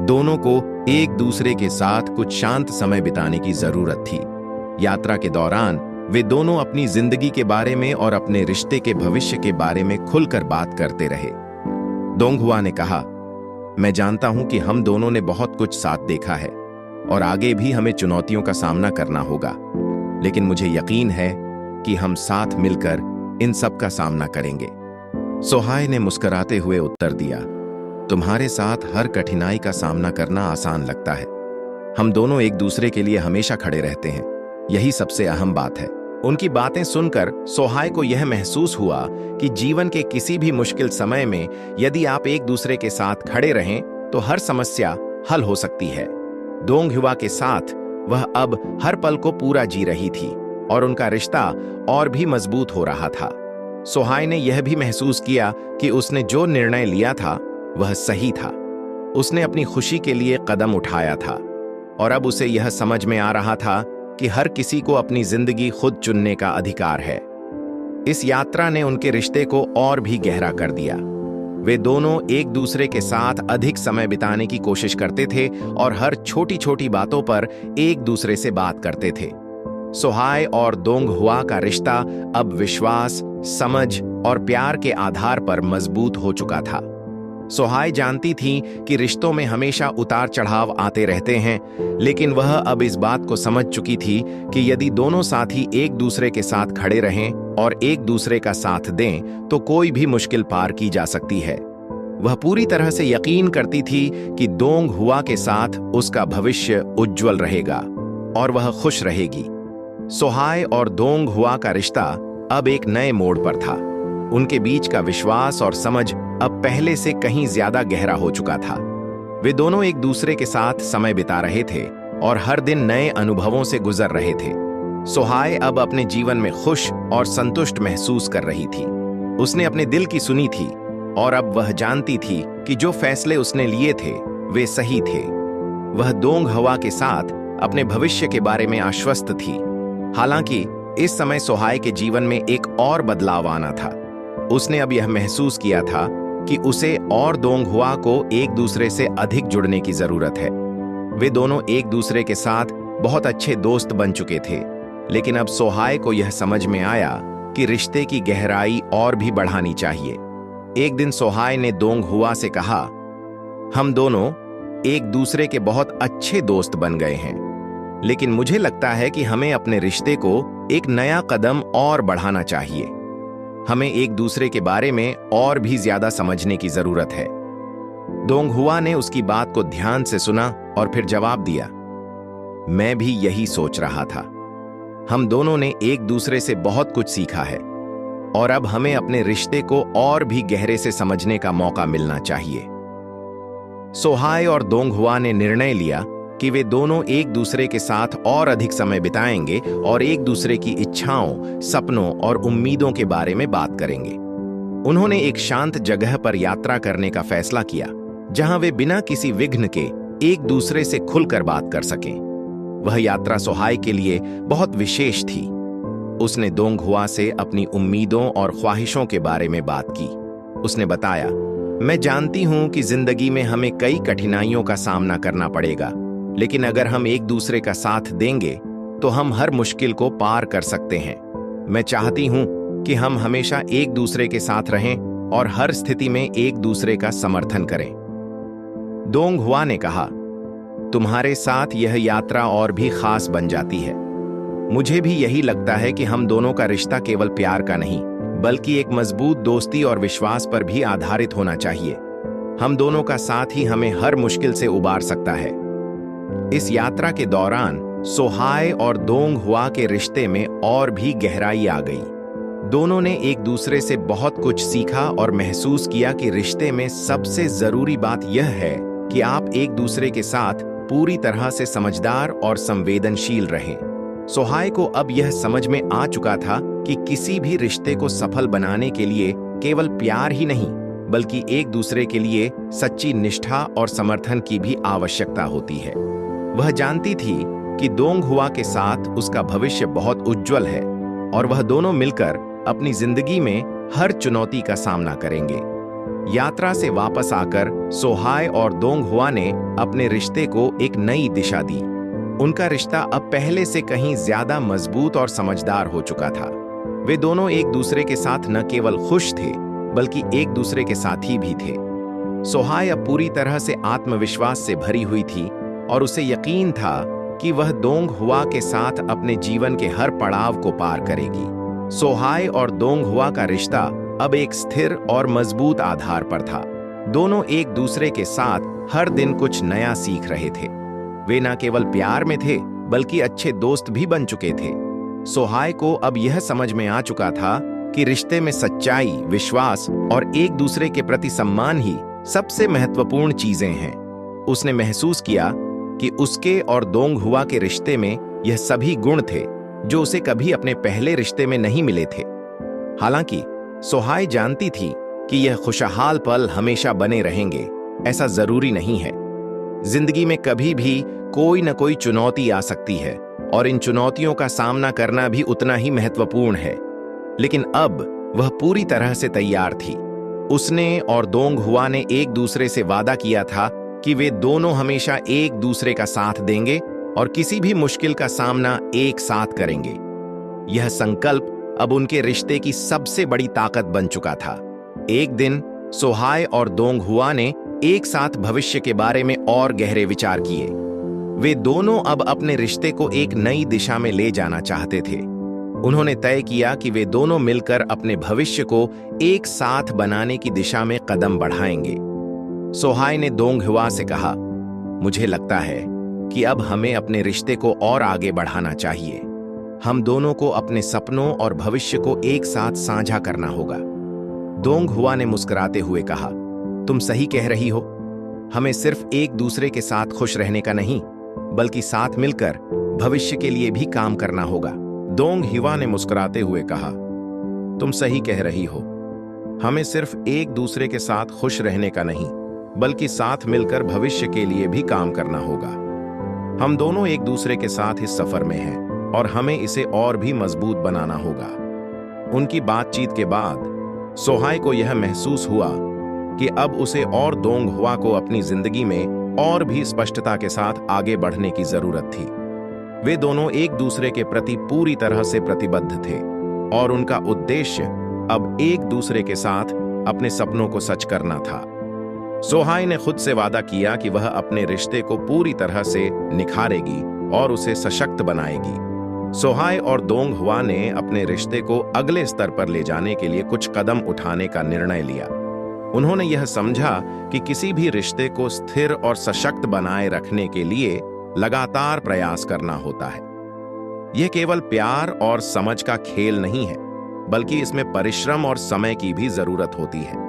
दोनों को एक दूसरे के साथ कुछ शांत समय बिताने की जरूरत थी। यात्रा के दौरान वे दोनों अपनी जिंदगी के बारे में और अपने रिश्ते के भविष्य के बारे में खुलकर बात करते रहे। दोंगहुआ ने कहा, मैं जानता हूं कि हम दोनों ने बहुत कुछ साथ देखा है और आगे भी हमें चुनौतियों का सामना करना होगा, लेकिन मुझे यकीन है कि हम साथ मिलकर इन सब का सामना करेंगे। सोहाय ने मुस्कुराते हुए उत्तर दिया, तुम्हारे साथ हर कठिनाई का सामना करना आसान लगता है। हम दोनों एक दूसरे के लिए हमेशा खड़े रहते हैं, यही सबसे अहम बात है। उनकी बातें सुनकर सोहाय को यह महसूस हुआ कि जीवन के किसी भी मुश्किल समय में यदि आप एक दूसरे के साथ खड़े रहें तो हर समस्या हल हो सकती है। दोंगहुआ के साथ वह अब हर पल को पूरा जी रही थी और उनका रिश्ता और भी मजबूत हो रहा था। सोहाय ने यह भी महसूस किया कि उसने जो निर्णय लिया था वह सही था। उसने अपनी खुशी के लिए कदम उठाया था और अब उसे यह समझ में आ रहा था कि हर किसी को अपनी जिंदगी खुद चुनने का अधिकार है। इस यात्रा ने उनके रिश्ते को और भी गहरा कर दिया। वे दोनों एक दूसरे के साथ अधिक समय बिताने की कोशिश करते थे और हर छोटी छोटी बातों पर एक दूसरे से बात करते थे। सोहाय और दोंगहुआ का रिश्ता अब विश्वास, समझ और प्यार के आधार पर मजबूत हो चुका था। सोहाय जानती थी कि रिश्तों में हमेशा उतार चढ़ाव आते रहते हैं, लेकिन वह अब इस बात को समझ चुकी थी कि यदि दोनों साथी एक दूसरे के साथ खड़े रहें और एक दूसरे का साथ दें तो कोई भी मुश्किल पार की जा सकती है। वह पूरी तरह से यकीन करती थी कि दोंगहुआ के साथ उसका भविष्य उज्जवल रहेगा और वह खुश रहेगी। सोहाय और दोंगहुआ का रिश्ता अब एक नए मोड़ पर था। उनके बीच का विश्वास और समझ अब पहले से कहीं ज्यादा गहरा हो चुका था। वे दोनों एक दूसरे के साथ समय बिता रहे थे और हर दिन नए अनुभवों से गुजर रहे थे। सोहाय अब अपने जीवन में खुश और संतुष्ट महसूस कर रही थी। उसने अपने दिल की सुनी थी और अब वह जानती थी कि जो फैसले उसने लिए थे वे सही थे। वह दोंगहुआ के साथ अपने भविष्य के बारे में आश्वस्त थी। हालांकि इस समय सोहाय के जीवन में एक और बदलाव आना था। उसने अब यह महसूस किया था कि उसे और दोंगहुआ को एक दूसरे से अधिक जुड़ने की जरूरत है। वे दोनों एक दूसरे के साथ बहुत अच्छे दोस्त बन चुके थे, लेकिन अब सोहाय को यह समझ में आया कि रिश्ते की गहराई और भी बढ़ानी चाहिए। एक दिन सोहाय ने दोंगहुआ से कहा, हम दोनों एक दूसरे के बहुत अच्छे दोस्त बन गए हैं, लेकिन मुझे लगता है कि हमें अपने रिश्ते को एक नया कदम और बढ़ाना चाहिए। हमें एक दूसरे के बारे में और भी ज्यादा समझने की जरूरत है। दोंगहुआ ने उसकी बात को ध्यान से सुना और फिर जवाब दिया, मैं भी यही सोच रहा था। हम दोनों ने एक दूसरे से बहुत कुछ सीखा है और अब हमें अपने रिश्ते को और भी गहरे से समझने का मौका मिलना चाहिए। सोहाय और दोंगहुआ ने निर्णय लिया कि वे दोनों एक दूसरे के साथ और अधिक समय बिताएंगे और एक दूसरे की इच्छाओं, सपनों और उम्मीदों के बारे में बात करेंगे। उन्होंने एक शांत जगह पर यात्रा करने का फैसला किया, जहां वे बिना किसी विघ्न के एक दूसरे से खुलकर बात कर सकें। वह यात्रा सोहाय के लिए बहुत विशेष थी। उसने दोंगहुआ से अपनी उम्मीदों और ख्वाहिशों के बारे में बात की। उसने बताया, मैं जानती हूं कि जिंदगी में हमें कई कठिनाइयों का सामना करना पड़ेगा, लेकिन अगर हम एक दूसरे का साथ देंगे तो हम हर मुश्किल को पार कर सकते हैं। मैं चाहती हूं कि हम हमेशा एक दूसरे के साथ रहें और हर स्थिति में एक दूसरे का समर्थन करें। दोंगहुआ ने कहा, तुम्हारे साथ यह यात्रा और भी खास बन जाती है। मुझे भी यही लगता है कि हम दोनों का रिश्ता केवल प्यार का नहीं, बल्कि एक मजबूत दोस्ती और विश्वास पर भी आधारित होना चाहिए। हम दोनों का साथ ही हमें हर मुश्किल से उबार सकता है। इस यात्रा के दौरान सोहाय और दोंगहुआ के रिश्ते में और भी गहराई आ गई। दोनों ने एक दूसरे से बहुत कुछ सीखा और महसूस किया कि रिश्ते में सबसे जरूरी बात यह है कि आप एक दूसरे के साथ पूरी तरह से समझदार और संवेदनशील रहें। सोहाय को अब यह समझ में आ चुका था कि किसी भी रिश्ते को सफल बनाने के लिए केवल प्यार ही नहीं, बल्कि एक दूसरे के लिए सच्ची निष्ठा और समर्थन की भी आवश्यकता होती है। वह जानती थी कि दोंगहुआ के साथ उसका भविष्य बहुत उज्जवल है और वह दोनों मिलकर अपनी जिंदगी में हर चुनौती का सामना करेंगे। यात्रा से वापस आकर सोहाय और दोंगहुआ ने अपने रिश्ते को एक नई दिशा दी। उनका रिश्ता अब पहले से कहीं ज्यादा मजबूत और समझदार हो चुका था। वे दोनों एक दूसरे के साथ न केवल खुश थे, बल्कि एक दूसरे के साथी भी थे। सोहाय अब पूरी तरह से आत्मविश्वास से भरी हुई थी और उसे यकीन था कि वह दोंगहुआ के साथ अपने जीवन के हर पड़ाव को पार करेगी। सोहाय और दोंगहुआ का रिश्ता अब एक स्थिर और मजबूत आधार पर था। दोनों एक दूसरे के साथ हर दिन कुछ नया सीख रहे थे। वे न केवल प्यार में थे, बल्कि अच्छे दोस्त भी बन चुके थे। सोहाय को अब यह समझ में आ चुका था कि रिश्ते में सच्चाई, विश्वास और एक दूसरे के प्रति सम्मान ही सबसे महत्वपूर्ण चीजें हैं। उसने महसूस किया कि उसके और दोंगहुआ के रिश्ते में यह सभी गुण थे जो उसे कभी अपने पहले रिश्ते में नहीं मिले थे। हालांकि सोहाय जानती थी कि यह खुशहाल पल हमेशा बने रहेंगे, ऐसा जरूरी नहीं है। जिंदगी में कभी भी कोई न कोई चुनौती आ सकती है और इन चुनौतियों का सामना करना भी उतना ही महत्वपूर्ण है। लेकिन अब वह पूरी तरह से तैयार थी। उसने और दोंगहुआ ने एक दूसरे से वादा किया था कि वे दोनों हमेशा एक दूसरे का साथ देंगे और किसी भी मुश्किल का सामना एक साथ करेंगे। यह संकल्प अब उनके रिश्ते की सबसे बड़ी ताकत बन चुका था। एक दिन सोहाय और दोंगहुआ ने एक साथ भविष्य के बारे में और गहरे विचार किए। वे दोनों अब अपने रिश्ते को एक नई दिशा में ले जाना चाहते थे। उन्होंने तय किया कि वे दोनों मिलकर अपने भविष्य को एक साथ बनाने की दिशा में कदम बढ़ाएंगे। सोहाय ने दोंगहुआ से कहा, मुझे लगता है कि अब हमें अपने रिश्ते को और आगे बढ़ाना चाहिए। हम दोनों को अपने सपनों और भविष्य को एक साथ साझा करना होगा। दोंगहुआ ने मुस्कुराते हुए कहा, तुम सही कह रही हो। हमें सिर्फ एक दूसरे के साथ खुश रहने का नहीं, बल्कि साथ मिलकर भविष्य के लिए भी काम करना होगा। दोंगहुआ ने मुस्कुराते हुए कहा, तुम सही कह रही हो। हमें सिर्फ एक दूसरे के साथ खुश रहने का नहीं, बल्कि साथ मिलकर भविष्य के लिए भी काम करना होगा। हम दोनों एक दूसरे के साथ इस सफर में हैं और हमें इसे और भी मजबूत बनाना होगा। उनकी बातचीत के बाद सोहाय को यह महसूस हुआ कि अब उसे और दोंगहुआ को अपनी जिंदगी में और भी स्पष्टता के साथ आगे बढ़ने की जरूरत थी। वे दोनों एक दूसरे के प्रति पूरी तरह से प्रतिबद्ध थे और उनका उद्देश्य अब एक दूसरे के साथ अपने सपनों को सच करना था। सोहाय ने खुद से वादा किया कि वह अपने रिश्ते को पूरी तरह से निखारेगी और उसे सशक्त बनाएगी। सोहाय और दोंगहुआ ने अपने रिश्ते को अगले स्तर पर ले जाने के लिए कुछ कदम उठाने का निर्णय लिया। उन्होंने यह समझा कि किसी भी रिश्ते को स्थिर और सशक्त बनाए रखने के लिए लगातार प्रयास करना होता है। यह केवल प्यार और समझ का खेल नहीं है, बल्कि इसमें परिश्रम और समय की भी जरूरत होती है।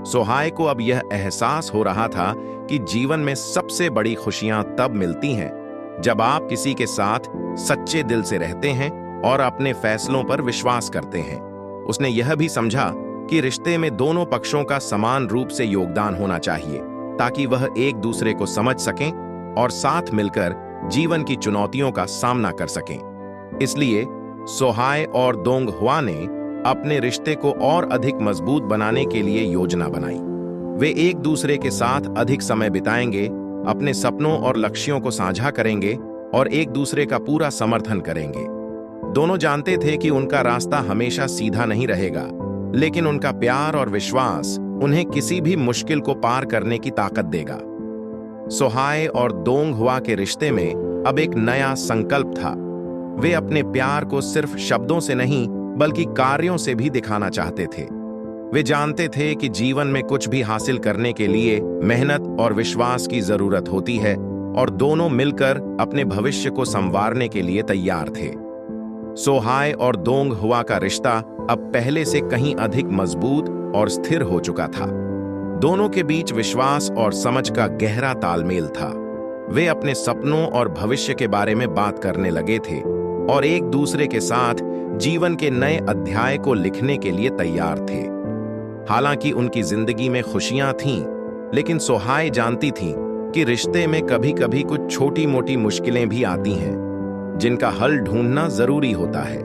सोहाय को अब यह एहसास हो रहा था कि जीवन में सबसे बड़ी खुशियां तब मिलती हैं जब आप किसी के साथ सच्चे दिल से रहते हैं और अपने फैसलों पर विश्वास करते हैं। उसने यह भी समझा कि रिश्ते में दोनों पक्षों का समान रूप से योगदान होना चाहिए ताकि वह एक दूसरे को समझ सकें और साथ मिलकर जीवन की चुनौतियों का सामना कर सकें। इसलिए सोहाय और दोंगहुआ ने अपने रिश्ते को और अधिक मजबूत बनाने के लिए योजना बनाई। वे एक दूसरे के साथ अधिक समय बिताएंगे, अपने सपनों और लक्ष्यों को साझा करेंगे और एक दूसरे का पूरा समर्थन करेंगे। दोनों जानते थे कि उनका रास्ता हमेशा सीधा नहीं रहेगा, लेकिन उनका प्यार और विश्वास उन्हें किसी भी मुश्किल को पार करने की ताकत देगा। सोहाय और दोंगहुआ के रिश्ते में अब एक नया संकल्प था। वे अपने प्यार को सिर्फ शब्दों से नहीं बल्कि कार्यों से भी दिखाना चाहते थे। वे जानते थे कि जीवन में कुछ भी हासिल करने के लिए मेहनत और विश्वास की जरूरत होती है और दोनों मिलकर अपने भविष्य को संवारने के लिए तैयार थे। सोहाय और दोंगहुआ का रिश्ता अब पहले से कहीं अधिक मजबूत और स्थिर हो चुका था। दोनों के बीच विश्वास और समझ का गहरा तालमेल था। वे अपने सपनों और भविष्य के बारे में बात करने लगे थे और एक दूसरे के साथ जीवन के नए अध्याय को लिखने के लिए तैयार थे। हालांकि उनकी जिंदगी में खुशियां थीं, लेकिन सोहाय जानती थीं कि रिश्ते में कभी-कभी कुछ छोटी-मोटी मुश्किलें भी आती हैं, जिनका हल ढूंढना जरूरी होता है।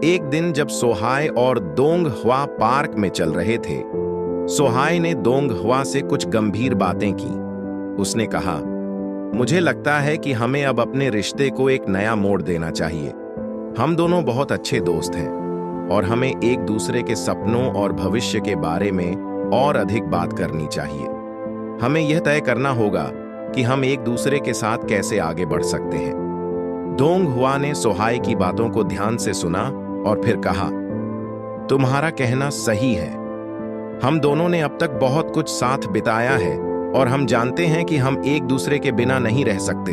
एक दिन जब सोहाय और दोंगहुआ पार्क में चल रहे थे, सोहाय ने दोंगहुआ से कुछ गंभीर बातें की। उसने कहा, मुझे लगता है कि हमें अब अपने रिश्ते को एक नया मोड़ देना चाहिए। हम दोनों बहुत अच्छे दोस्त हैं और हमें एक दूसरे के सपनों और भविष्य के बारे में और अधिक बात करनी चाहिए। हमें यह तय करना होगा कि हम एक दूसरे के साथ कैसे आगे बढ़ सकते हैं। दोंगहुआ ने सोहाय की बातों को ध्यान से सुना और फिर कहा, तुम्हारा कहना सही है। हम दोनों ने अब तक बहुत कुछ साथ बिताया है और हम जानते हैं कि हम एक दूसरे के बिना नहीं रह सकते।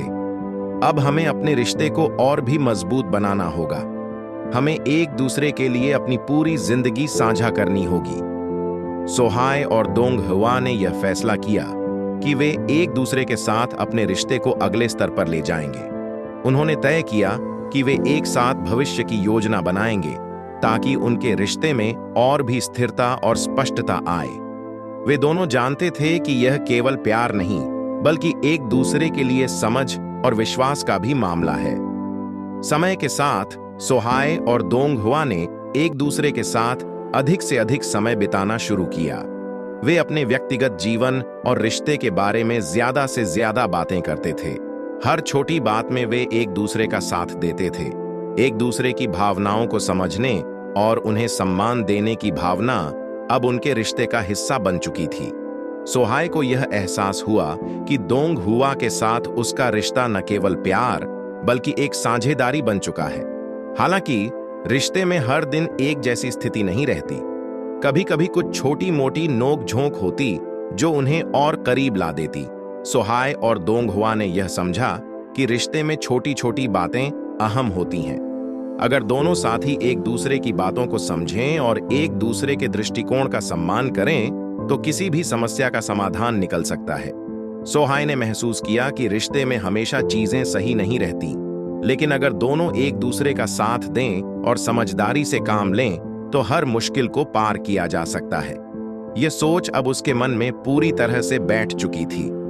अब हमें अपने रिश्ते को और भी मजबूत बनाना होगा। हमें एक दूसरे के लिए अपनी पूरी जिंदगी साझा करनी होगी। सोहाय और दोंगहुआ ने यह फैसला किया कि वे एक दूसरे के साथ अपने रिश्ते को अगले स्तर पर ले जाएंगे। उन्होंने तय किया कि वे एक साथ भविष्य की योजना बनाएंगे ताकि उनके रिश्ते में और भी स्थिरता और स्पष्टता आए। वे दोनों जानते थे कि यह केवल प्यार नहीं बल्कि एक दूसरे के लिए समझ और विश्वास का भी मामला है। समय के साथ सोहाय और दोंगहुआ ने एक दूसरे के साथ अधिक से अधिक समय बिताना शुरू किया। वे अपने व्यक्तिगत जीवन और रिश्ते के बारे में ज्यादा से ज्यादा बातें करते थे। हर छोटी बात में वे एक दूसरे का साथ देते थे। एक दूसरे की भावनाओं को समझने और उन्हें सम्मान देने की भावना अब उनके रिश्ते का हिस्सा बन चुकी थी। सोहाय को यह एहसास हुआ कि दोंगहुआ के साथ उसका रिश्ता न केवल प्यार बल्कि एक साझेदारी बन चुका है। हालांकि रिश्ते में हर दिन एक जैसी स्थिति नहीं रहती। कभी-कभी कुछ छोटी-मोटी नोक-झोंक होती जो उन्हें और करीब ला देती। सोहाय और दोंगहुआ ने यह समझा कि रिश्ते में छोटी-छोटी बातें अहम होती हैं। अगर दोनों साथी एक दूसरे की बातों को समझें और एक दूसरे के दृष्टिकोण का सम्मान करें, तो किसी भी समस्या का समाधान निकल सकता है। सोहाय ने महसूस किया कि रिश्ते में हमेशा चीजें सही नहीं रहती, लेकिन अगर दोनों एक दूसरे का साथ दें और समझदारी से काम लें, तो हर मुश्किल को पार किया जा सकता है। यह सोच अब उसके मन में पूरी तरह से बैठ चुकी थी।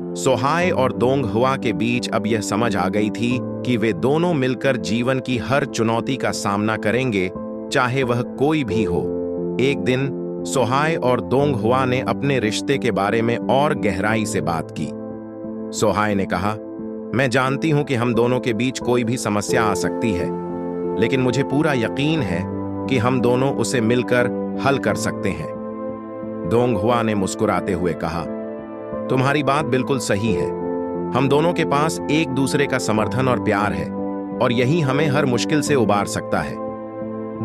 सोहाय और दोंगहुआ के बीच अब यह समझ आ गई थी कि वे दोनों मिलकर जीवन की हर चुनौती का सामना करेंगे, चाहे वह कोई भी हो। एक दिन सोहाय और दोंगहुआ ने अपने रिश्ते के बारे में और गहराई से बात की। सोहाय ने कहा, मैं जानती हूं कि हम दोनों के बीच कोई भी समस्या आ सकती है, लेकिन मुझे पूरा यकीन है कि हम दोनों उसे मिलकर हल कर सकते हैं। दोंगहुआ ने मुस्कुराते हुए कहा, तुम्हारी बात बिल्कुल सही है। हम दोनों के पास एक दूसरे का समर्थन और प्यार है और यही हमें हर मुश्किल से उबार सकता है।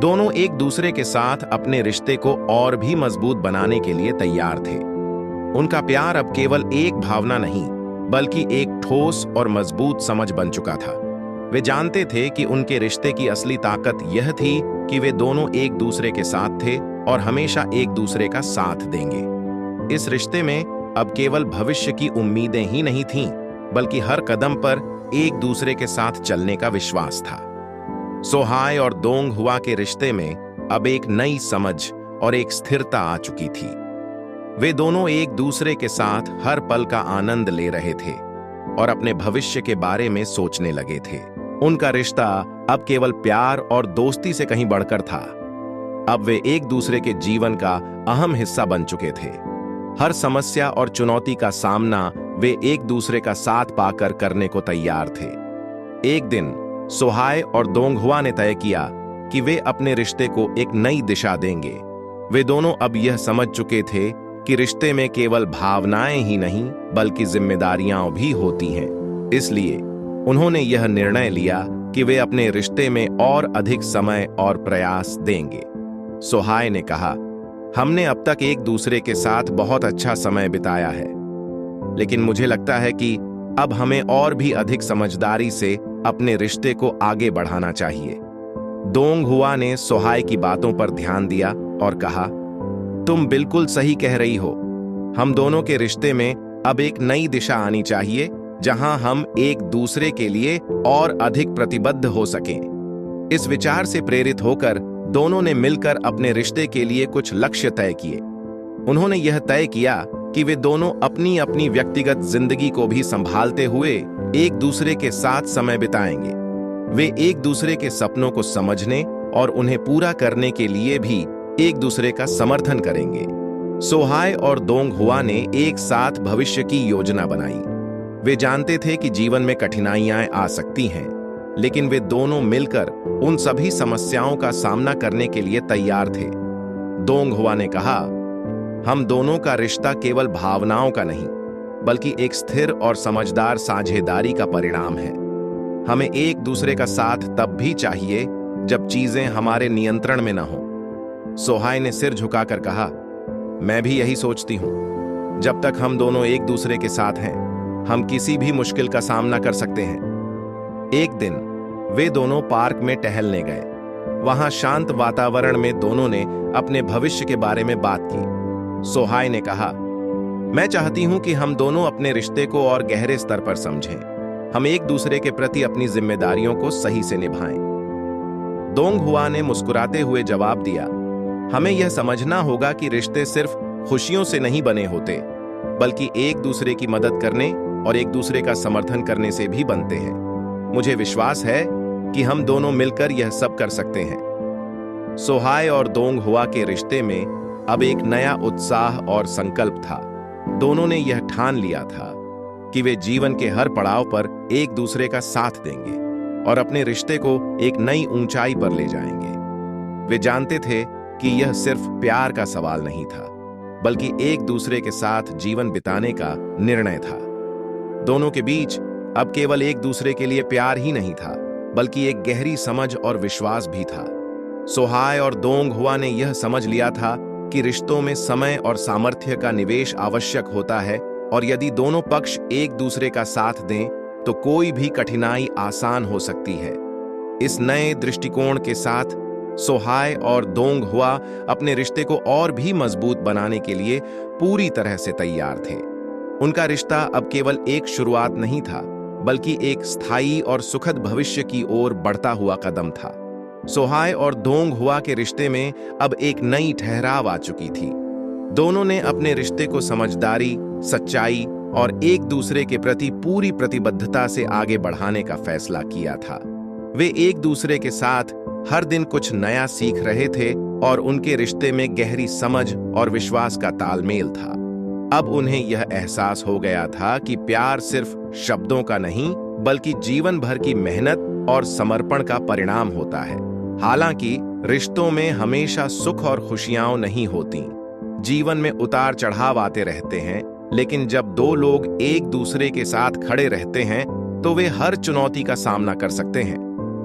दोनों एक दूसरे के साथ अपने रिश्ते को और भी मजबूत बनाने के लिए तैयार थे। उनका प्यार अब केवल एक भावना नहीं बल्कि एक ठोस और मजबूत समझ बन चुका था। वे जानते थे कि उनके रिश्ते की असली ताकत यह थी कि वे दोनों एक दूसरे के साथ थे और हमेशा एक दूसरे का साथ देंगे। इस रिश्ते में अब केवल भविष्य की उम्मीदें ही नहीं थीं, बल्कि हर कदम पर एक दूसरे के साथ चलने का विश्वास था। सोहाय और दोंग हुआ के रिश्ते में अब एक नई समझ और एक स्थिरता आ चुकी थी। वे दोनों एक दूसरे के साथ हर पल का आनंद ले रहे थे और अपने भविष्य के बारे में सोचने लगे थे। उनका रिश्ता अब केवल प्यार और दोस्ती से कहीं बढ़कर था। अब वे एक दूसरे के जीवन का अहम हिस्सा बन चुके थे। हर समस्या और चुनौती का सामना वे एक दूसरे का साथ पाकर करने को तैयार थे। एक दिन सोहाय और दोंगहुआ ने तय किया कि वे अपने रिश्ते को एक नई दिशा देंगे। वे दोनों अब यह समझ चुके थे कि रिश्ते में केवल भावनाएं ही नहीं, बल्कि जिम्मेदारियां भी होती हैं। इसलिए उन्होंने यह निर्णय लिया कि वे अपने रिश्ते में और अधिक समय और प्रयास देंगे। सोहाय ने कहा, हमने अब तक एक दूसरे के साथ बहुत अच्छा समय बिताया है, लेकिन मुझे लगता है कि अब हमें और भी अधिक समझदारी से अपने रिश्ते को आगे बढ़ाना चाहिए। दोंगहुआ ने सोहाय की बातों पर ध्यान दिया और कहा, तुम बिल्कुल सही कह रही हो। हम दोनों के रिश्ते में अब एक नई दिशा आनी चाहिए, जहां हम एक दूसरे के लिए और अधिक प्रतिबद्ध हो सकें। इस विचार से प्रेरित होकर दोनों ने मिलकर अपने रिश्ते के लिए कुछ लक्ष्य तय किए। उन्होंने यह तय किया कि वे दोनों अपनी अपनी व्यक्तिगत जिंदगी को भी संभालते हुए एक दूसरे के साथ समय बिताएंगे। वे एक दूसरे के सपनों को समझने और उन्हें पूरा करने के लिए भी एक दूसरे का समर्थन करेंगे। सोहाय और दोंगहुआ ने एक साथ भविष्य की योजना बनाई। वे जानते थे कि जीवन में कठिनाइयां आ सकती हैं, लेकिन वे दोनों मिलकर उन सभी समस्याओं का सामना करने के लिए तैयार थे। दोंगहुआ ने कहा, हम दोनों का रिश्ता केवल भावनाओं का नहीं, बल्कि एक स्थिर और समझदार साझेदारी का परिणाम है। हमें एक दूसरे का साथ तब भी चाहिए जब चीजें हमारे नियंत्रण में न हो। सोहाय ने सिर झुकाकर कहा, मैं भी यही सोचती हूं। जब तक हम दोनों एक दूसरे के साथ हैं, हम किसी भी मुश्किल का सामना कर सकते हैं। एक दिन वे दोनों पार्क में टहलने गए। वहां शांत वातावरण में दोनों ने अपने भविष्य के बारे में बात की। सोहाय ने कहा, मैं चाहती हूं कि हम दोनों अपने रिश्ते को और गहरे स्तर पर समझें। हम एक दूसरे के प्रति अपनी जिम्मेदारियों को सही से निभाएं। दोंगहुआ ने मुस्कुराते हुए जवाब दिया, हमें यह समझना होगा कि रिश्ते सिर्फ खुशियों से नहीं बने होते, बल्कि एक दूसरे की मदद करने और एक दूसरे का समर्थन करने से भी बनते हैं। मुझे विश्वास है कि हम दोनों मिलकर यह सब कर सकते हैं। सोहाय और दोंगहुआ के रिश्ते में अब एक नया उत्साह और संकल्प था। दोनों ने यह ठान लिया था कि वे जीवन के हर पड़ाव पर एक दूसरे का साथ देंगे और अपने रिश्ते को एक नई ऊंचाई पर ले जाएंगे। वे जानते थे कि यह सिर्फ प्यार का सवाल नहीं था, बल्कि एक दूसरे के साथ जीवन बिताने का निर्णय था। दोनों के बीच अब केवल एक दूसरे के लिए प्यार ही नहीं था, बल्कि एक गहरी समझ और विश्वास भी था। सोहाय और दोंगहुआ ने यह समझ लिया था कि रिश्तों में समय और सामर्थ्य का निवेश आवश्यक होता है, और यदि दोनों पक्ष एक दूसरे का साथ दें तो कोई भी कठिनाई आसान हो सकती है। इस नए दृष्टिकोण के साथ सोहाय और दोंगहुआ अपने रिश्ते को और भी मजबूत बनाने के लिए पूरी तरह से तैयार थे। उनका रिश्ता अब केवल एक शुरुआत नहीं था, बल्कि एक स्थायी और सुखद भविष्य की ओर बढ़ता हुआ कदम था। सोहाय और दोंगहुआ के रिश्ते में अब एक नई ठहराव आ चुकी थी। दोनों ने अपने रिश्ते को समझदारी, सच्चाई और एक दूसरे के प्रति पूरी प्रतिबद्धता से आगे बढ़ाने का फैसला किया था। वे एक दूसरे के साथ हर दिन कुछ नया सीख रहे थे और उनके रिश्ते में गहरी समझ और विश्वास का तालमेल था। अब उन्हें यह एहसास हो गया था कि प्यार सिर्फ शब्दों का नहीं, बल्कि जीवन भर की मेहनत और समर्पण का परिणाम होता है। हालांकि रिश्तों में हमेशा सुख और खुशियां नहीं होती। जीवन में उतार चढ़ाव आते रहते हैं, लेकिन जब दो लोग एक दूसरे के साथ खड़े रहते हैं तो वे हर चुनौती का सामना कर सकते हैं।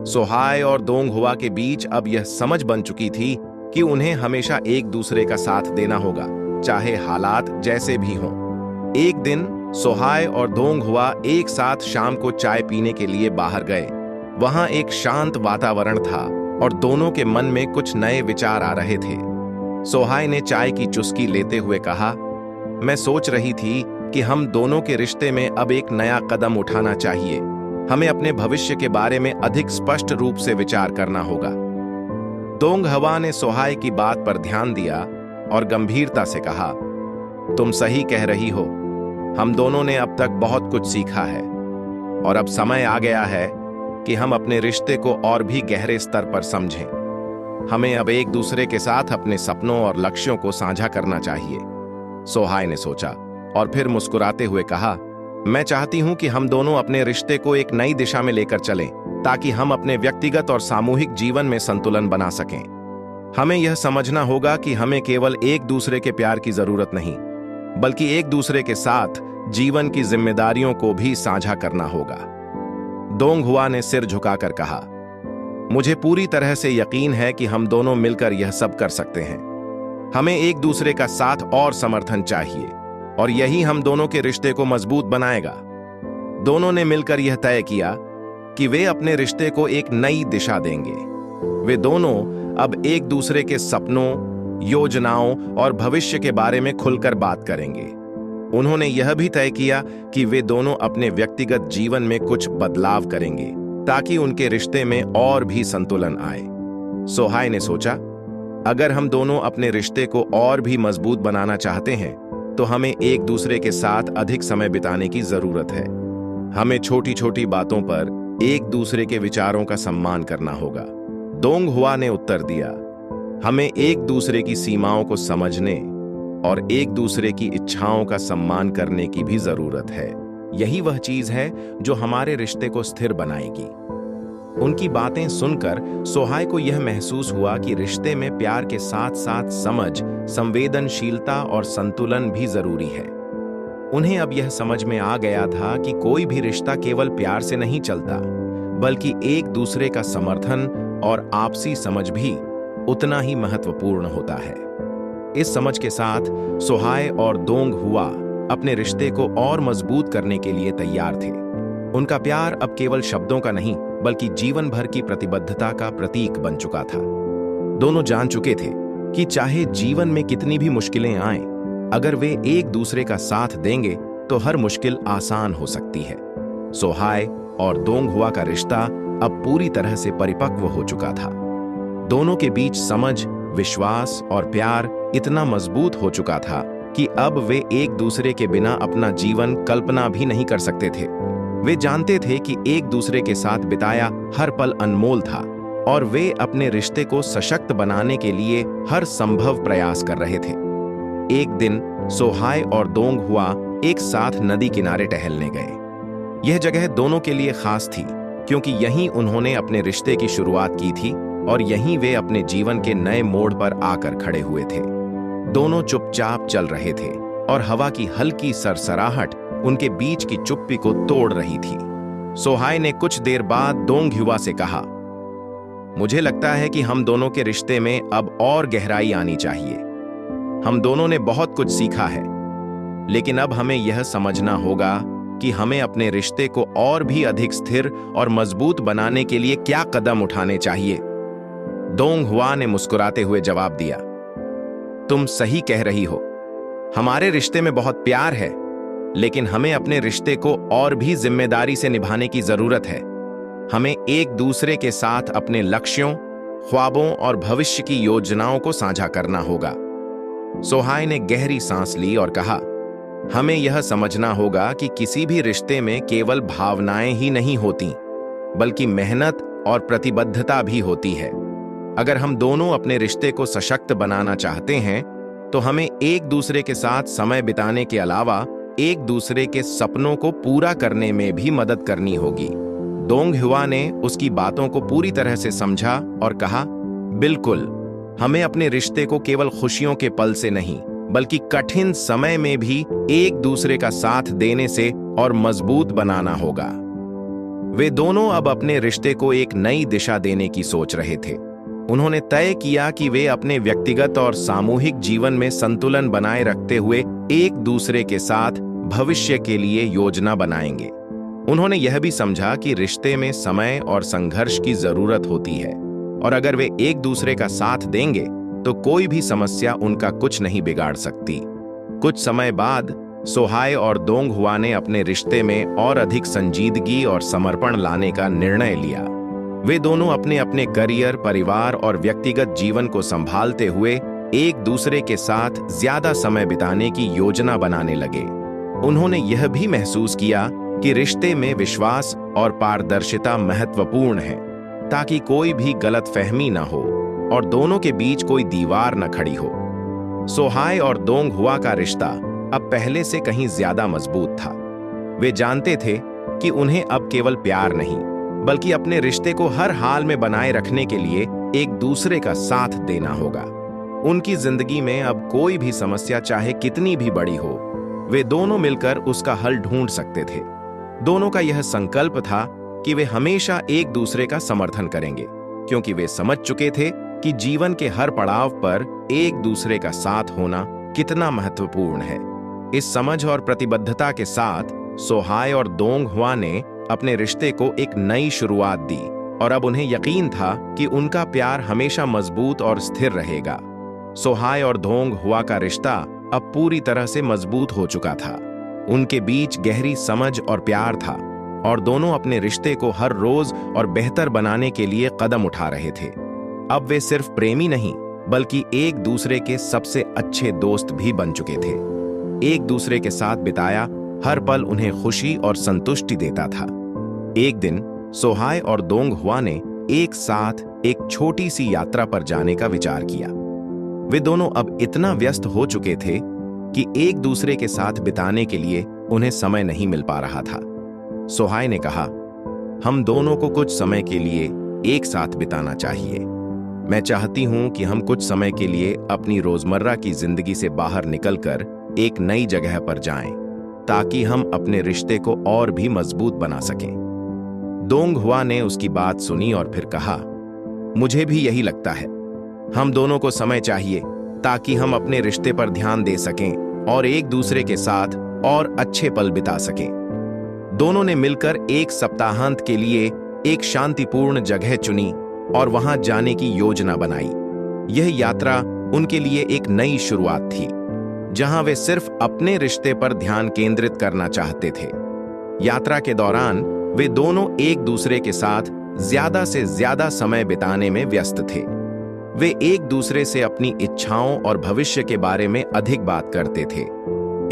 सोहाय और दोंगहुआ के बीच अब यह समझ बन चुकी थी कि उन्हें हमेशा एक दूसरे का साथ देना होगा, चाहे हालात जैसे भी हों। एक दिन सोहाय और दोंगहुआ एक साथ शाम को चाय पीने के लिए बाहर गए। वहां एक शांत वातावरण था और दोनों के मन में कुछ नए विचार आ रहे थे। सोहाय ने चाय की चुस्की लेते हुए कहा, मैं सोच रही थी कि हम दोनों के रिश्ते में अब एक नया कदम उठाना चाहिए। हमें अपने भविष्य के बारे में अधिक स्पष्ट रूप से विचार करना होगा। दोंग हवा ने सोहाय की बात पर ध्यान दिया और गंभीरता से कहा, तुम सही कह रही हो। हम दोनों ने अब तक बहुत कुछ सीखा है और अब समय आ गया है कि हम अपने रिश्ते को और भी गहरे स्तर पर समझें। हमें अब एक दूसरे के साथ अपने सपनों और लक्ष्यों को साझा करना चाहिए। सोहाय ने सोचा और फिर मुस्कुराते हुए कहा, मैं चाहती हूं कि हम दोनों अपने रिश्ते को एक नई दिशा में लेकर चलें, ताकि हम अपने व्यक्तिगत और सामूहिक जीवन में संतुलन बना सकें। हमें यह समझना होगा कि हमें केवल एक दूसरे के प्यार की जरूरत नहीं, बल्कि एक दूसरे के साथ जीवन की जिम्मेदारियों को भी साझा करना होगा। दोंग हुआ ने सिर झुकाकर कहा, मुझे पूरी तरह से यकीन है कि हम दोनों मिलकर यह सब कर सकते हैं। हमें एक दूसरे का साथ और समर्थन चाहिए और यही हम दोनों के रिश्ते को मजबूत बनाएगा। दोनों ने मिलकर यह तय किया कि वे अपने रिश्ते को एक नई दिशा देंगे। वे दोनों अब एक दूसरे के सपनों, योजनाओं और भविष्य के बारे में खुलकर बात करेंगे। उन्होंने यह भी तय किया कि वे दोनों अपने व्यक्तिगत जीवन में कुछ बदलाव करेंगे, ताकि उनके रिश्ते में और भी संतुलन आए। सोहाय ने सोचा, अगर हम दोनों अपने रिश्ते को और भी मजबूत बनाना चाहते हैं, तो हमें एक दूसरे के साथ अधिक समय बिताने की जरूरत है। हमें छोटी छोटी बातों पर एक दूसरे के विचारों का सम्मान करना होगा। दोंग हुआ ने उत्तर दिया, हमें एक दूसरे की सीमाओं को समझने और एक दूसरे की इच्छाओं का सम्मान करने की भी जरूरत है। यही वह चीज है जो हमारे रिश्ते को स्थिर बनाएगी। उनकी बातें सुनकर सोहाय को यह महसूस हुआ कि रिश्ते में प्यार के साथ साथ समझ, संवेदनशीलता और संतुलन भी जरूरी है। उन्हें अब यह समझ में आ गया था कि कोई भी रिश्ता केवल प्यार से नहीं चलता, बल्कि एक दूसरे का समर्थन और आपसी समझ भी उतना ही महत्वपूर्ण होता है। इस समझ के साथ सोहाय और दोंग हुआ अपने रिश्ते को और मजबूत करने के लिए तैयार थे। उनका प्यार अब केवल शब्दों का नहीं, बल्कि जीवन भर की प्रतिबद्धता का प्रतीक बन चुका था। दोनों जान चुके थे कि चाहे जीवन में कितनी भी मुश्किलें आएं, अगर वे एक दूसरे का साथ देंगे तो हर मुश्किल आसान हो सकती है। सोहाय और दोंग हुआ का रिश्ता अब पूरी तरह से परिपक्व हो चुका था। दोनों के बीच समझ, विश्वास और प्यार इतना मजबूत हो चुका था कि अब वे एक दूसरे के बिना अपना जीवन कल्पना भी नहीं कर सकते थे। वे जानते थे कि एक दूसरे के साथ बिताया हर पल अनमोल था और वे अपने रिश्ते को सशक्त बनाने के लिए हर संभव प्रयास कर रहे थे। एक दिन सोहाय और दोंग हुआ एक साथ नदी किनारे टहलने गए। यह जगह दोनों के लिए खास थी, क्योंकि यहीं उन्होंने अपने रिश्ते की शुरुआत की थी और यहीं वे अपने जीवन के नए मोड़ पर आकर खड़े हुए थे। दोनों चुपचाप चल रहे थे और हवा की हल्की सरसराहट उनके बीच की चुप्पी को तोड़ रही थी। सोहाय ने कुछ देर बाद दोंग हुआ से कहा, मुझे लगता है कि हम दोनों के रिश्ते में अब और गहराई आनी चाहिए। हम दोनों ने बहुत कुछ सीखा है, लेकिन अब हमें यह समझना होगा कि हमें अपने रिश्ते को और भी अधिक स्थिर और मजबूत बनाने के लिए क्या कदम उठाने चाहिए। दोंग हुआ ने मुस्कुराते हुए जवाब दिया, तुम सही कह रही हो। हमारे रिश्ते में बहुत प्यार है, लेकिन हमें अपने रिश्ते को और भी जिम्मेदारी से निभाने की जरूरत है। हमें एक दूसरे के साथ अपने लक्ष्यों, ख्वाबों और भविष्य की योजनाओं को साझा करना होगा। सोहाय ने गहरी सांस ली और कहा, हमें यह समझना होगा कि किसी भी रिश्ते में केवल भावनाएं ही नहीं होती, बल्कि मेहनत और प्रतिबद्धता भी होती है। अगर हम दोनों अपने रिश्ते को सशक्त बनाना चाहते हैं, तो हमें एक दूसरे के साथ समय बिताने के अलावा एक दूसरे के सपनों को पूरा करने में भी मदद करनी होगी। दोंग हुआ ने उसकी बातों को पूरी तरह से समझा और कहा, बिल्कुल, हमें अपने रिश्ते को केवल खुशियों के पल से नहीं, बल्कि कठिन समय में भी एक दूसरे का साथ देने से और मजबूत बनाना होगा। वे दोनों अब अपने रिश्ते को एक नई दिशा देने की सोच रहे थे। उन्होंने तय किया कि वे अपने व्यक्तिगत और सामूहिक जीवन में संतुलन बनाए रखते हुए एक दूसरे के साथ भविष्य के लिए योजना बनाएंगे। उन्होंने यह भी समझा कि रिश्ते में समय और संघर्ष की जरूरत होती है, और अगर वे एक दूसरे का साथ देंगे तो कोई भी समस्या उनका कुछ नहीं बिगाड़ सकती। कुछ समय बाद सोहाय और दोंग हुआ ने अपने रिश्ते में और अधिक संजीदगी और समर्पण लाने का निर्णय लिया। वे दोनों अपने अपने करियर, परिवार और व्यक्तिगत जीवन को संभालते हुए एक दूसरे के साथ ज्यादा समय बिताने की योजना बनाने लगे। उन्होंने यह भी महसूस किया कि रिश्ते में विश्वास और पारदर्शिता महत्वपूर्ण है, ताकि कोई भी गलतफहमी न हो और दोनों के बीच कोई दीवार न खड़ी हो। सोहाय और दोंग हुआ का रिश्ता अब पहले से कहीं ज्यादा मजबूत था। वे जानते थे कि उन्हें अब केवल प्यार नहीं, बल्कि अपने रिश्ते को हर हाल में बनाए रखने के लिए एक दूसरे का साथ देना होगा। उनकी जिंदगी में अब कोई भी समस्या चाहे कितनी भी बड़ी हो, वे दोनों मिलकर उसका हल ढूंढ सकते थे। दोनों का यह संकल्प था कि वे हमेशा एक दूसरे का समर्थन करेंगे, क्योंकि वे समझ चुके थे कि जीवन के हर पड़ाव पर एक दूसरे का साथ होना कितना महत्वपूर्ण है। इस समझ और प्रतिबद्धता के साथ सोहाय और दोंग हुआ ने अपने रिश्ते को एक नई शुरुआत दी, और अब उन्हें यकीन था कि उनका प्यार हमेशा मजबूत और स्थिर रहेगा। सोहाय और दोंग हुआ का रिश्ता अब पूरी तरह से मजबूत हो चुका था। उनके बीच गहरी समझ और प्यार था, और दोनों अपने रिश्ते को हर रोज और बेहतर बनाने के लिए कदम उठा रहे थे। अब वे सिर्फ प्रेमी नहीं, बल्कि एक दूसरे के सबसे अच्छे दोस्त भी बन चुके थे। एक दूसरे के साथ बिताया हर पल उन्हें खुशी और संतुष्टि देता था। एक दिन सोहाय और दोंग हुआ ने एक साथ एक छोटी सी यात्रा पर जाने का विचार किया। वे दोनों अब इतना व्यस्त हो चुके थे कि एक दूसरे के साथ बिताने के लिए उन्हें समय नहीं मिल पा रहा था। सोहाय ने कहा, हम दोनों को कुछ समय के लिए एक साथ बिताना चाहिए। मैं चाहती हूं कि हम कुछ समय के लिए अपनी रोजमर्रा की जिंदगी से बाहर निकलकर एक नई जगह पर जाएं, ताकि हम अपने रिश्ते को और भी मजबूत बना सकें। दोंग हुआ ने उसकी बात सुनी और फिर कहा, मुझे भी यही लगता है। हम दोनों को समय चाहिए ताकि हम अपने रिश्ते पर ध्यान दे सकें और एक दूसरे के साथ और अच्छे पल बिता सकें। दोनों ने मिलकर एक सप्ताहांत के लिए एक शांतिपूर्ण जगह चुनी और वहां जाने की योजना बनाई। यह यात्रा उनके लिए एक नई शुरुआत थी, जहां वे सिर्फ अपने रिश्ते पर ध्यान केंद्रित करना चाहते थे। यात्रा के दौरान वे दोनों एक दूसरे के साथ ज्यादा से ज्यादा समय बिताने में व्यस्त थे। वे एक दूसरे से अपनी इच्छाओं और भविष्य के बारे में अधिक बात करते थे।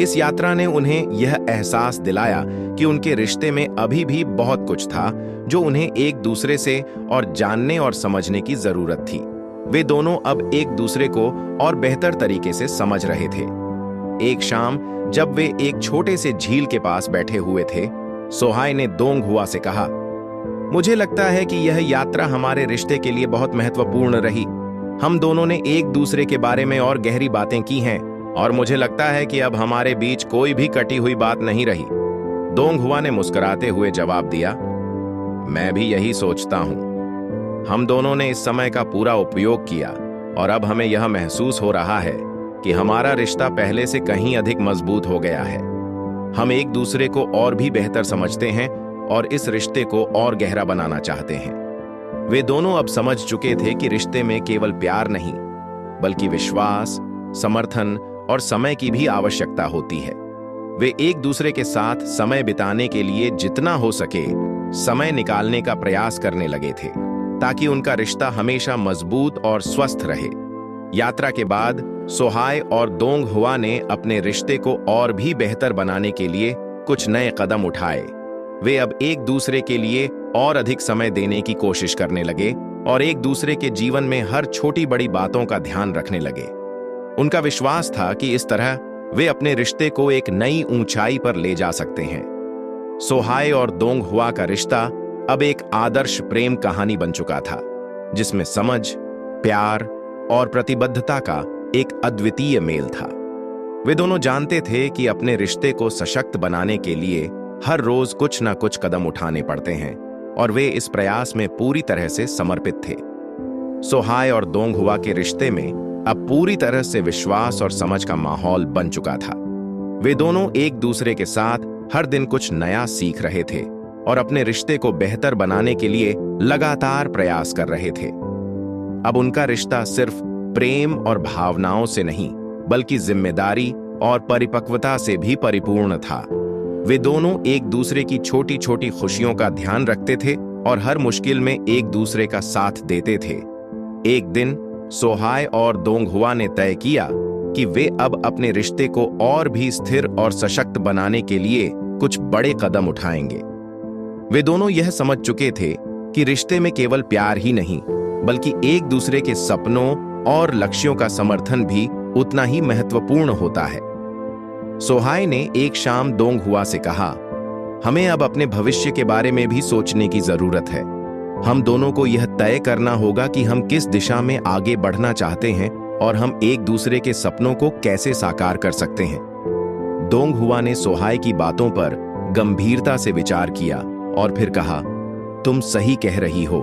इस यात्रा ने उन्हें यह एहसास दिलाया कि उनके रिश्ते में अभी भी बहुत कुछ था जो उन्हें एक दूसरे से और जानने और समझने की जरूरत थी। वे दोनों अब एक दूसरे को और बेहतर तरीके से समझ रहे थे। एक शाम जब वे एक छोटे से झील के पास बैठे हुए थे, सोहाय ने दोंग हुआ से कहा, मुझे लगता है कि यह यात्रा हमारे रिश्ते के लिए बहुत महत्वपूर्ण रही। हम दोनों ने एक दूसरे के बारे में और गहरी बातें की हैं, और मुझे लगता है कि अब हमारे बीच कोई भी कटी हुई बात नहीं रही। दोंग हुआ ने मुस्कुराते हुए जवाब दिया, मैं भी यही सोचता हूं। हम दोनों ने इस समय का पूरा उपयोग किया, और अब हमें यह महसूस हो रहा है कि हमारा रिश्ता पहले से कहीं अधिक मजबूत हो गया है। हम एक दूसरे को और भी बेहतर समझते हैं और इस रिश्ते को और गहरा बनाना चाहते हैं। वे दोनों अब समझ चुके थे कि रिश्ते में केवल प्यार नहीं, बल्कि विश्वास, समर्थन और समय की भी आवश्यकता होती है। वे एक दूसरे के साथ समय बिताने के लिए जितना हो सके समय निकालने का प्रयास करने लगे थे, ताकि उनका रिश्ता हमेशा मजबूत और स्वस्थ रहे। यात्रा के बाद सोहाय और दोंग हुआ ने अपने रिश्ते को और भी बेहतर बनाने के लिए कुछ नए कदम उठाए। वे अब एक दूसरे के लिए और अधिक समय देने की कोशिश करने लगे और एक दूसरे के जीवन में हर छोटी बड़ी बातों का ध्यान रखने लगे। उनका विश्वास था कि इस तरह वे अपने रिश्ते को एक नई ऊंचाई पर ले जा सकते हैं। सोहाय और दोंग हुआ का रिश्ता अब एक आदर्श प्रेम कहानी बन चुका था, जिसमें समझ, प्यार और प्रतिबद्धता का एक अद्वितीय मेल था। वे दोनों जानते थे कि अपने रिश्ते को सशक्त बनाने के लिए हर रोज कुछ न कुछ कदम उठाने पड़ते हैं, और वे इस प्रयास में पूरी तरह से समर्पित थे। सोहाय और दोंग हुआ के रिश्ते में अब पूरी तरह से विश्वास और समझ का माहौल बन चुका था। वे दोनों एक दूसरे के साथ हर दिन कुछ नया सीख रहे थे और अपने रिश्ते को बेहतर बनाने के लिए लगातार प्रयास कर रहे थे। अब उनका रिश्ता सिर्फ प्रेम और भावनाओं से नहीं, बल्कि जिम्मेदारी, और परिपक्वता से भी परिपूर्ण था। वे दोनों एक दूसरे की छोटी छोटी खुशियों का ध्यान रखते थे और हर मुश्किल में एक दूसरे का साथ देते थे। एक दिन सोहाय और दोंगहुआ ने तय किया कि वे अब अपने रिश्ते को और भी स्थिर और सशक्त बनाने के लिए कुछ बड़े कदम उठाएंगे। वे दोनों यह समझ चुके थे कि रिश्ते में केवल प्यार ही नहीं, बल्कि एक दूसरे के सपनों और लक्ष्यों का समर्थन भी उतना ही महत्वपूर्ण होता है। सोहाय ने एक शाम दोंगहुआ से कहा, हमें अब अपने भविष्य के बारे में भी सोचने की जरूरत है। हम दोनों को यह तय करना होगा कि हम किस दिशा में आगे बढ़ना चाहते हैं और हम एक दूसरे के सपनों को कैसे साकार कर सकते हैं। दोंगहुआ ने सोहाय की बातों पर गंभीरता से विचार किया और फिर कहा, तुम सही कह रही हो।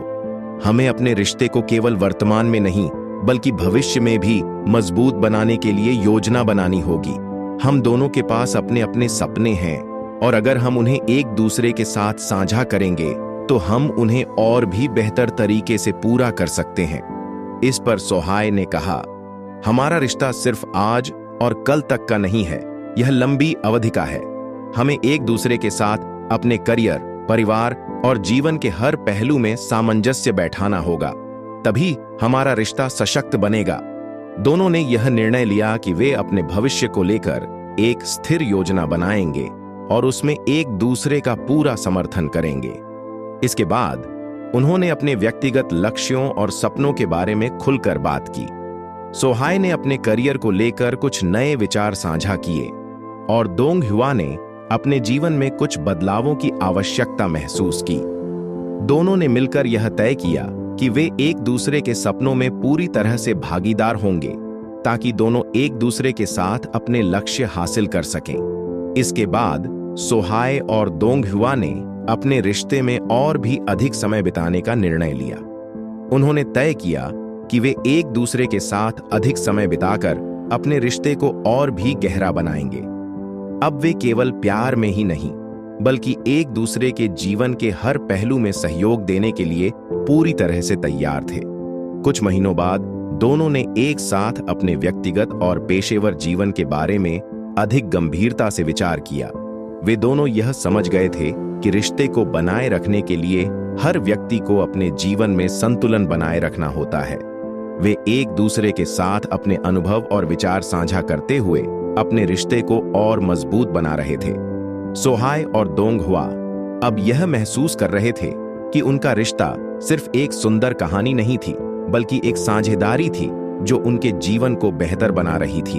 हमें अपने रिश्ते को केवल वर्तमान में नहीं, बल्कि भविष्य में भी मजबूत बनाने के लिए योजना बनानी होगी। हम दोनों के पास अपने अपने सपने हैं और अगर हम उन्हें एक दूसरे के साथ साझा करेंगे तो हम उन्हें और भी बेहतर तरीके से पूरा कर सकते हैं। इस पर सोहाय ने कहा, हमारा रिश्ता सिर्फ आज और कल तक का नहीं है, यह लंबी अवधि का है। हमें एक दूसरे के साथ अपने करियर, परिवार और जीवन के हर पहलू में सामंजस्य बैठाना होगा, तभी हमारा रिश्ता सशक्त बनेगा। दोनों ने यह निर्णय लिया कि वे अपने भविष्य को लेकर एक स्थिर योजना बनाएंगे और उसमें एक दूसरे का पूरा समर्थन करेंगे। इसके बाद उन्होंने अपने व्यक्तिगत लक्ष्यों और सपनों के बारे में खुलकर बात की। सोहाय ने अपने करियर को लेकर कुछ नए विचार साझा किए और दोंगहुआ ने अपने जीवन में कुछ बदलावों की आवश्यकता महसूस की। दोनों ने मिलकर यह तय किया कि वे एक दूसरे के सपनों में पूरी तरह से भागीदार होंगे, ताकि दोनों एक दूसरे के साथ अपने लक्ष्य हासिल कर सकें। इसके बाद सोहाय और दोंगहुआ ने अपने रिश्ते में और भी अधिक समय बिताने का निर्णय लिया। उन्होंने तय किया कि वे एक दूसरे के साथ अधिक समय बिताकर अपने रिश्ते को और भी गहरा बनाएंगे। अब वे केवल प्यार में ही नहीं, बल्कि एक दूसरे के जीवन के हर पहलू में सहयोग देने के लिए पूरी तरह से तैयार थे। कुछ महीनों बाद दोनों ने एक साथ अपने व्यक्तिगत और पेशेवर जीवन के बारे में अधिक गंभीरता से विचार किया। वे दोनों यह समझ गए थे कि रिश्ते को बनाए रखने के लिए हर व्यक्ति को अपने जीवन में संतुलन बनाए रखना होता है। वे एक दूसरे के साथ अपने अनुभव और विचार साझा करते हुए अपने रिश्ते को और मजबूत बना रहे थे। सोहाय और दोंगहुआ अब यह महसूस कर रहे थे कि उनका रिश्ता सिर्फ एक सुंदर कहानी नहीं थी, बल्कि एक साझेदारी थी जो उनके जीवन को बेहतर बना रही थी।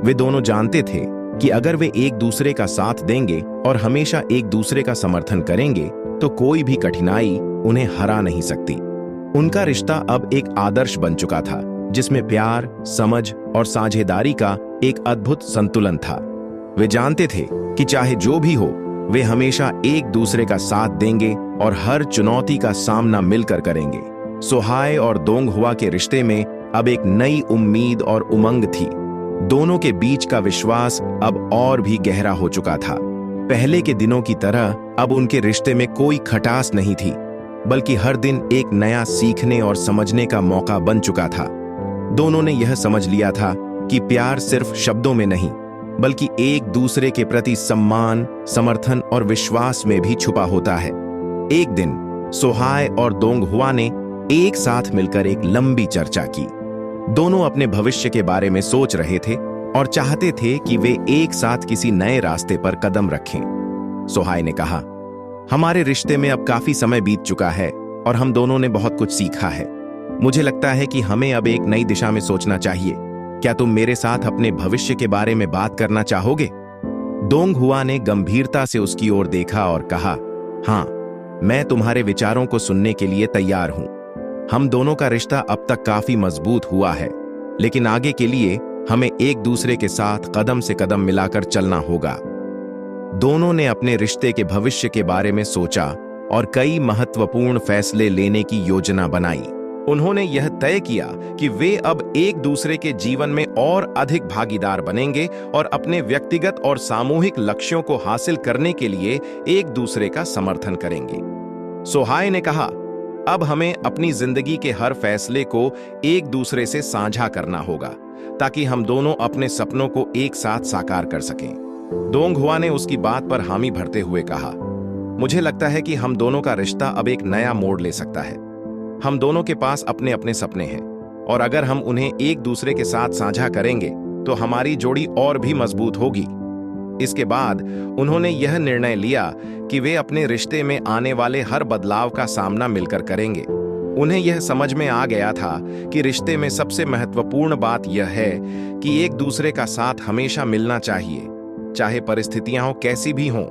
वे दोनों जानते थे कि अगर वे एक दूसरे का साथ देंगे और हमेशा एक दूसरे का समर्थन करेंगे तो कोई भी कठिनाई उन्हें हरा नहीं सकती। उनका रिश्ता अब एक आदर्श बन चुका था, जिसमें प्यार, समझ और साझेदारी का एक अद्भुत संतुलन था। वे जानते थे कि चाहे जो भी हो, वे हमेशा एक दूसरे का साथ देंगे और हर चुनौती का सामना मिलकर करेंगे। सोहाय और दोंगहुआ के रिश्ते में अब एक नई उम्मीद और उमंग थी। दोनों के बीच का विश्वास अब और भी गहरा हो चुका था। पहले के दिनों की तरह अब उनके रिश्ते में कोई खटास नहीं थी, बल्कि हर दिन एक नया सीखने और समझने का मौका बन चुका था। दोनों ने यह समझ लिया था कि प्यार सिर्फ शब्दों में नहीं, बल्कि एक दूसरे के प्रति सम्मान, समर्थन और विश्वास में भी छुपा होता है। एक दिन सोहाय और दोंगहुआ ने एक साथ मिलकर एक लंबी चर्चा की। दोनों अपने भविष्य के बारे में सोच रहे थे और चाहते थे कि वे एक साथ किसी नए रास्ते पर कदम रखें। सोहाय ने कहा, हमारे रिश्ते में अब काफी समय बीत चुका है और हम दोनों ने बहुत कुछ सीखा है। मुझे लगता है कि हमें अब एक नई दिशा में सोचना चाहिए। क्या तुम मेरे साथ अपने भविष्य के बारे में बात करना चाहोगे? दोंगहुआ ने गंभीरता से उसकी ओर देखा और कहा, हाँ, मैं तुम्हारे विचारों को सुनने के लिए तैयार हूं। हम दोनों का रिश्ता अब तक काफी मजबूत हुआ है, लेकिन आगे के लिए हमें एक दूसरे के साथ कदम से कदम मिलाकर चलना होगा। दोनों ने अपने रिश्ते के भविष्य के बारे में सोचा और कई महत्वपूर्ण फैसले लेने की योजना बनाई। उन्होंने यह तय किया कि वे अब एक दूसरे के जीवन में और अधिक भागीदार बनेंगे और अपने व्यक्तिगत और सामूहिक लक्ष्यों को हासिल करने के लिए एक दूसरे का समर्थन करेंगे। सोहाय ने कहा, अब हमें अपनी जिंदगी के हर फैसले को एक दूसरे से साझा करना होगा, ताकि हम दोनों अपने सपनों को एक साथ साकार कर सकें। दोंग हुआ ने उसकी बात पर हामी भरते हुए कहा, मुझे लगता है कि हम दोनों का रिश्ता अब एक नया मोड़ ले सकता है। हम दोनों के पास अपने अपने सपने हैं, और अगर हम उन्हें एक दूसरे के साथ साझा करेंगे तो हमारी जोड़ी और भी मजबूत होगी। इसके बाद उन्होंने यह निर्णय लिया कि वे अपने रिश्ते में आने वाले हर बदलाव का सामना मिलकर करेंगे। उन्हें यह समझ में आ गया था कि रिश्ते में सबसे महत्वपूर्ण बात यह है कि एक दूसरे का साथ हमेशा मिलना चाहिए, चाहे परिस्थितियां हो कैसी भी हों।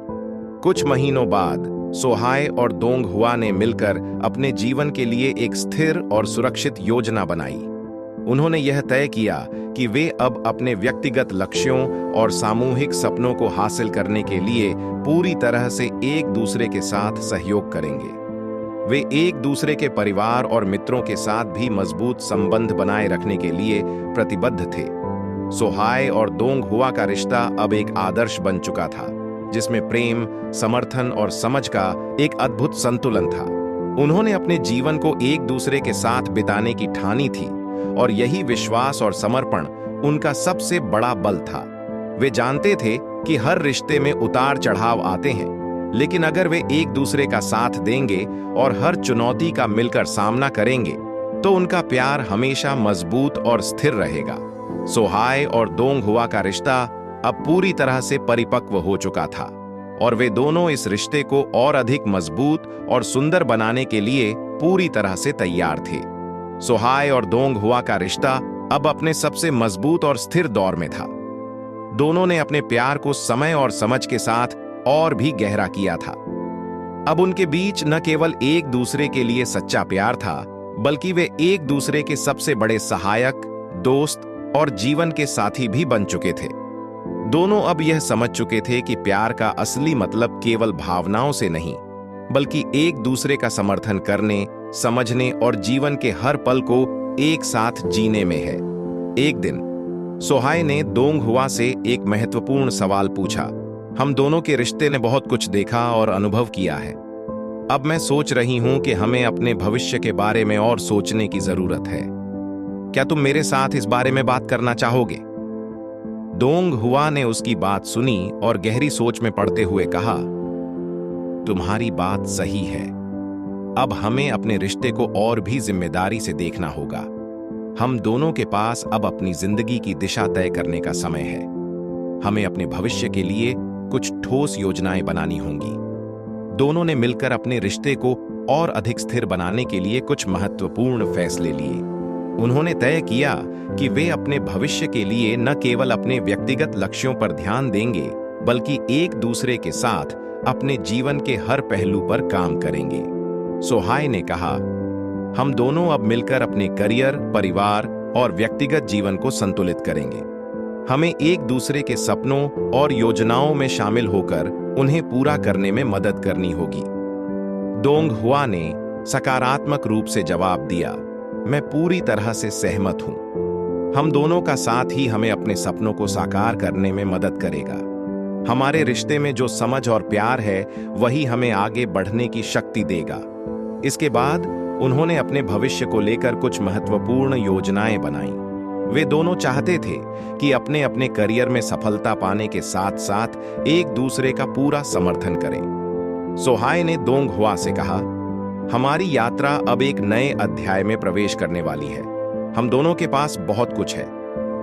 कुछ महीनों बाद सोहाय और दोंग हुआ ने मिलकर अपने जीवन के लिए एक स्थिर और सुरक्षित योजना बनाई। उन्होंने यह तय किया कि वे अब अपने व्यक्तिगत लक्ष्यों और सामूहिक सपनों को हासिल करने के लिए पूरी तरह से एक दूसरे के साथ सहयोग करेंगे। वे एक दूसरे के परिवार और मित्रों के साथ भी मजबूत संबंध बनाए रखने के लिए प्रतिबद्ध थे। सोहाय और दोंग हुआ का रिश्ता अब एक आदर्श बन चुका था, जिसमें प्रेम, समर्थन और समझ का एक अद्भुत संतुलन था। उन्होंने अपने जीवन को एक दूसरे के साथ बिताने की ठानी थी, और यही विश्वास और समर्पण उनका सबसे बड़ा बल था। वे जानते थे कि हर रिश्ते में उतार चढ़ाव आते हैं, लेकिन अगर वे एक दूसरे का साथ देंगे और हर चुनौती का मिलकर सामना करेंगे, तो उनका प्यार हमेशा मजबूत और स्थिर रहेगा। सोहाय और दोंग हुआ का रिश्ता अब पूरी तरह से परिपक्व हो चुका था, और वे दोनों इस रिश्ते को और अधिक मजबूत और सुंदर बनाने के लिए पूरी तरह से तैयार थे। सोहाय और दोंग हुआ का रिश्ता अब अपने सबसे मजबूत और स्थिर दौर में था। दोनों ने अपने प्यार को समय और समझ के साथ और भी गहरा किया था। अब उनके बीच न केवल एक दूसरे के लिए सच्चा प्यार था, बल्कि वे एक दूसरे के सबसे बड़े सहायक, दोस्त और जीवन के साथी भी बन चुके थे। दोनों अब यह समझ चुके थे कि प्यार का असली मतलब केवल भावनाओं से नहीं, बल्कि एक दूसरे का समर्थन करने, समझने और जीवन के हर पल को एक साथ जीने में है। एक दिन सोहाय ने दोंग हुआ से एक महत्वपूर्ण सवाल पूछा। हम दोनों के रिश्ते ने बहुत कुछ देखा और अनुभव किया है। अब मैं सोच रही हूं कि हमें अपने भविष्य के बारे में और सोचने की जरूरत है। क्या तुम मेरे साथ इस बारे में बात करना चाहोगे? दोंग हुआ ने उसकी बात सुनी और गहरी सोच में पड़ते हुए कहा, तुम्हारी बात सही है। अब हमें अपने रिश्ते को और भी जिम्मेदारी से देखना होगा। हम दोनों के पास अब अपनी जिंदगी की दिशा तय करने का समय है। हमें अपने भविष्य के लिए कुछ ठोस योजनाएं बनानी होंगी। दोनों ने मिलकर अपने रिश्ते को और अधिक स्थिर बनाने के लिए कुछ महत्वपूर्ण फैसले लिए। उन्होंने तय किया कि वे अपने भविष्य के लिए न केवल अपने व्यक्तिगत लक्ष्यों पर ध्यान देंगे, बल्कि एक दूसरे के साथ अपने जीवन के हर पहलू पर काम करेंगे। सोहाय ने कहा, हम दोनों अब मिलकर अपने करियर, परिवार और व्यक्तिगत जीवन को संतुलित करेंगे। हमें एक दूसरे के सपनों और योजनाओं में शामिल होकर उन्हें पूरा करने में मदद करनी होगी। दोंग हुआ ने सकारात्मक रूप से जवाब दिया, मैं पूरी तरह से सहमत हूं। हम दोनों का साथ ही हमें अपने सपनों को साकार करने में मदद करेगा। हमारे रिश्ते में जो समझ और प्यार है, वही हमें आगे बढ़ने की शक्ति देगा। इसके बाद उन्होंने अपने भविष्य को लेकर कुछ महत्वपूर्ण योजनाएं बनाई। वे दोनों चाहते थे कि अपने अपने करियर में सफलता पाने के साथ साथ एक दूसरे का पूरा समर्थन करें। सोहाय ने दोंग हुआ से कहा, हमारी यात्रा अब एक नए अध्याय में प्रवेश करने वाली है। हम दोनों के पास बहुत कुछ है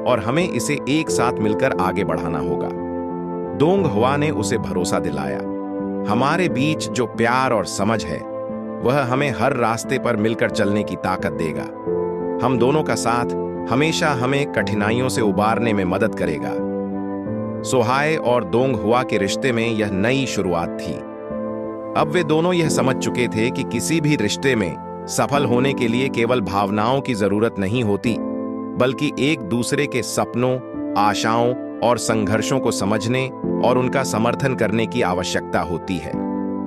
और हमें इसे एक साथ मिलकर आगे बढ़ाना होगा। दोंग हुआ ने उसे भरोसा दिलाया, हमारे बीच जो प्यार और समझ है, वह हमें हर रास्ते पर मिलकर चलने की ताकत देगा। हम दोनों का साथ हमेशा हमें कठिनाइयों से उबारने में मदद करेगा। सोहाय और दोंग हुआ के रिश्ते में यह नई शुरुआत थी। अब वे दोनों यह समझ चुके थे कि किसी भी रिश्ते में सफल होने के लिए केवल भावनाओं की जरूरत नहीं होती, बल्कि एक दूसरे के सपनों, आशाओं और संघर्षों को समझने और उनका समर्थन करने की आवश्यकता होती है।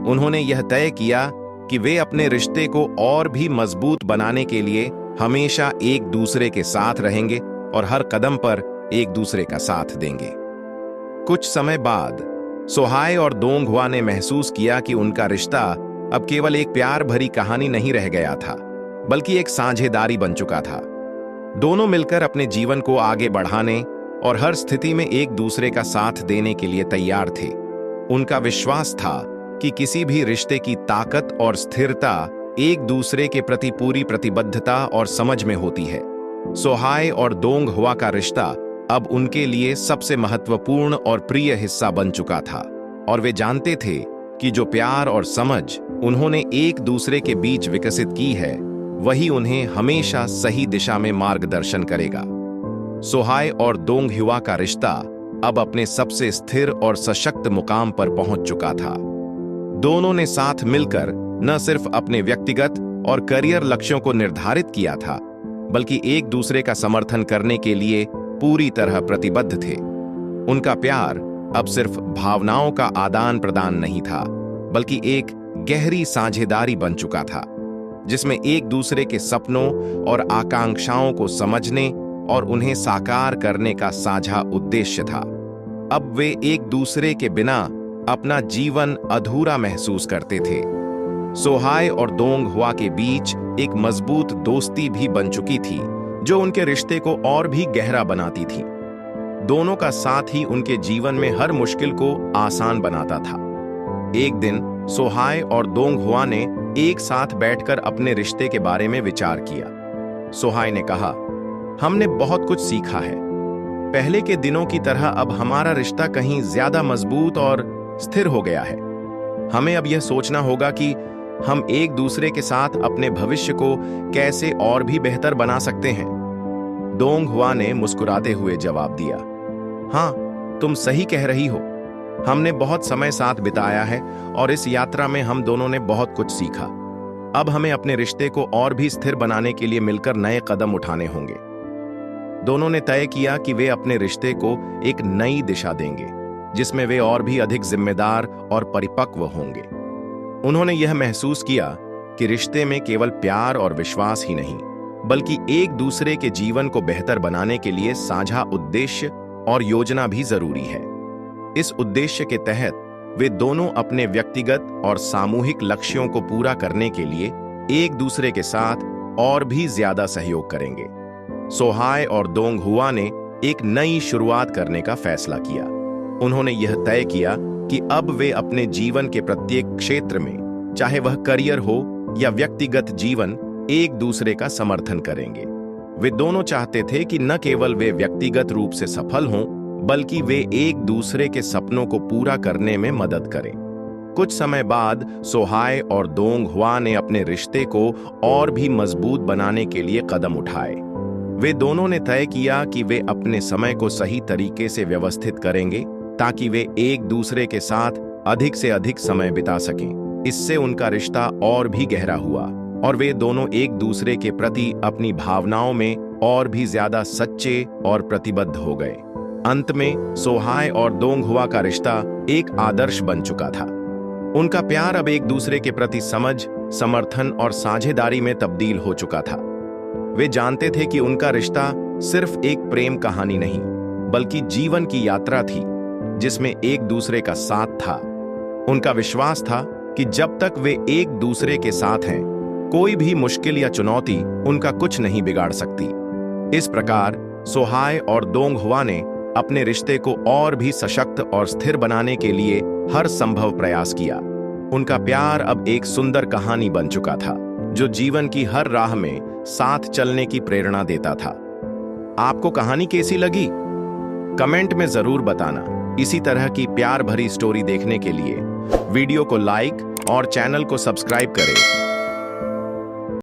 उन्होंने यह तय किया कि वे अपने रिश्ते को और भी मजबूत बनाने के लिए हमेशा एक दूसरे के साथ रहेंगे और हर कदम पर एक दूसरे का साथ देंगे। कुछ समय बाद सोहाय और दोंग हुआ ने महसूस किया कि उनका रिश्ता अब केवल एक प्यार भरी कहानी नहीं रह गया था, बल्कि एक साझेदारी बन चुका था। दोनों मिलकर अपने जीवन को आगे बढ़ाने और हर स्थिति में एक दूसरे का साथ देने के लिए तैयार थे। उनका विश्वास था कि किसी भी रिश्ते की ताकत और स्थिरता एक दूसरे के प्रति पूरी प्रतिबद्धता और समझ में होती है। सोहाय और दोंग हुआ का रिश्ता अब उनके लिए सबसे महत्वपूर्ण और प्रिय हिस्सा बन चुका था, और वे जानते थे कि जो प्यार और समझ उन्होंने एक दूसरे के बीच विकसित की है, वही उन्हें हमेशा सही दिशा में मार्गदर्शन करेगा। सोहाय और दोंग हुआ का रिश्ता अब अपने सबसे स्थिर और सशक्त मुकाम पर पहुंच चुका था। दोनों ने साथ मिलकर न सिर्फ अपने व्यक्तिगत और करियर लक्ष्यों को निर्धारित किया था, बल्कि एक दूसरे का समर्थन करने के लिए पूरी तरह प्रतिबद्ध थे। उनका प्यार अब सिर्फ भावनाओं का आदान प्रदान नहीं था, बल्कि एक गहरी साझेदारी बन चुका था, जिसमें एक दूसरे के सपनों और आकांक्षाओं को समझने और उन्हें साकार करने का साझा उद्देश्य था। अब वे एक दूसरे के बिना अपना जीवन अधूरा महसूस करते थे। सोहाय और दोंग हुआ के बीच एक मजबूत दोस्ती भी बन चुकी थी, जो उनके रिश्ते को और भी गहरा बनाती थी। दोनों का साथ ही उनके जीवन में हर मुश्किल को आसान बनाता था। एक दिन सोहाय और दोंग हुआ ने एक साथ बैठकर अपने रिश्ते के बारे में विचार किया। सोहाय ने कहा, हमने बहुत कुछ सीखा है। पहले के दिनों की तरह अब हमारा रिश्ता कहीं ज्यादा मजबूत और स्थिर हो गया है। हमें अब यह सोचना होगा कि हम एक दूसरे के साथ अपने भविष्य को कैसे और भी बेहतर बना सकते हैं। दोंग हुआ ने मुस्कुराते हुए जवाब दिया, हाँ, तुम सही कह रही हो। हमने बहुत समय साथ बिताया है और इस यात्रा में हम दोनों ने बहुत कुछ सीखा। अब हमें अपने रिश्ते को और भी स्थिर बनाने के लिए मिलकर नए कदम उठाने होंगे। दोनों ने तय किया कि वे अपने रिश्ते को एक नई दिशा देंगे, जिसमें वे और भी अधिक जिम्मेदार और परिपक्व होंगे। उन्होंने यह महसूस किया कि रिश्ते में केवल प्यार और विश्वास ही नहीं, बल्कि एक दूसरे के जीवन को बेहतर बनाने के लिए साझा उद्देश्य और योजना भी जरूरी है। इस उद्देश्य के तहत वे दोनों अपने व्यक्तिगत और सामूहिक लक्ष्यों को पूरा करने के लिए एक दूसरे के साथ और भी ज्यादा सहयोग करेंगे। सोहाय और दोंग हुआ ने एक नई शुरुआत करने का फैसला किया। उन्होंने यह तय किया कि अब वे अपने जीवन के प्रत्येक क्षेत्र में, चाहे वह करियर हो या व्यक्तिगत जीवन, एक दूसरे का समर्थन करेंगे। वे दोनों चाहते थे कि न केवल वे व्यक्तिगत रूप से सफल हों, बल्कि वे एक दूसरे के सपनों को पूरा करने में मदद करें। कुछ समय बाद सोहाय और दोंग हुआ ने अपने रिश्ते को और भी मजबूत बनाने के लिए कदम उठाए। वे दोनों ने तय किया कि वे अपने समय को सही तरीके से व्यवस्थित करेंगे, ताकि वे एक दूसरे के साथ अधिक से अधिक समय बिता सकें। इससे उनका रिश्ता और भी गहरा हुआ और वे दोनों एक दूसरे के प्रति अपनी भावनाओं में और भी ज्यादा सच्चे और प्रतिबद्ध हो गए। अंत में सोहाय और दोंग हुआ का रिश्ता एक आदर्श बन चुका था। उनका प्यार अब एक दूसरे के प्रति समझ, समर्थन और साझेदारी में तब्दील हो चुका था। वे जानते थे कि उनका रिश्ता सिर्फ एक प्रेम कहानी नहीं, बल्कि जीवन की यात्रा थी, जिसमें एक दूसरे का साथ था। उनका विश्वास था कि जब तक वे एक दूसरे के साथ हैं, कोई भी मुश्किल या चुनौती उनका कुछ नहीं बिगाड़ सकती। इस प्रकार सोहाय और दोंग हुआ ने अपने रिश्ते को और भी सशक्त और स्थिर बनाने के लिए हर संभव प्रयास किया। उनका प्यार अब एक सुंदर कहानी बन चुका था, जो जीवन की हर राह में साथ चलने की प्रेरणा देता था। आपको कहानी कैसी लगी? कमेंट में जरूर बताना। इसी तरह की प्यार भरी स्टोरी देखने के लिए वीडियो को लाइक और चैनल को सब्सक्राइब करें।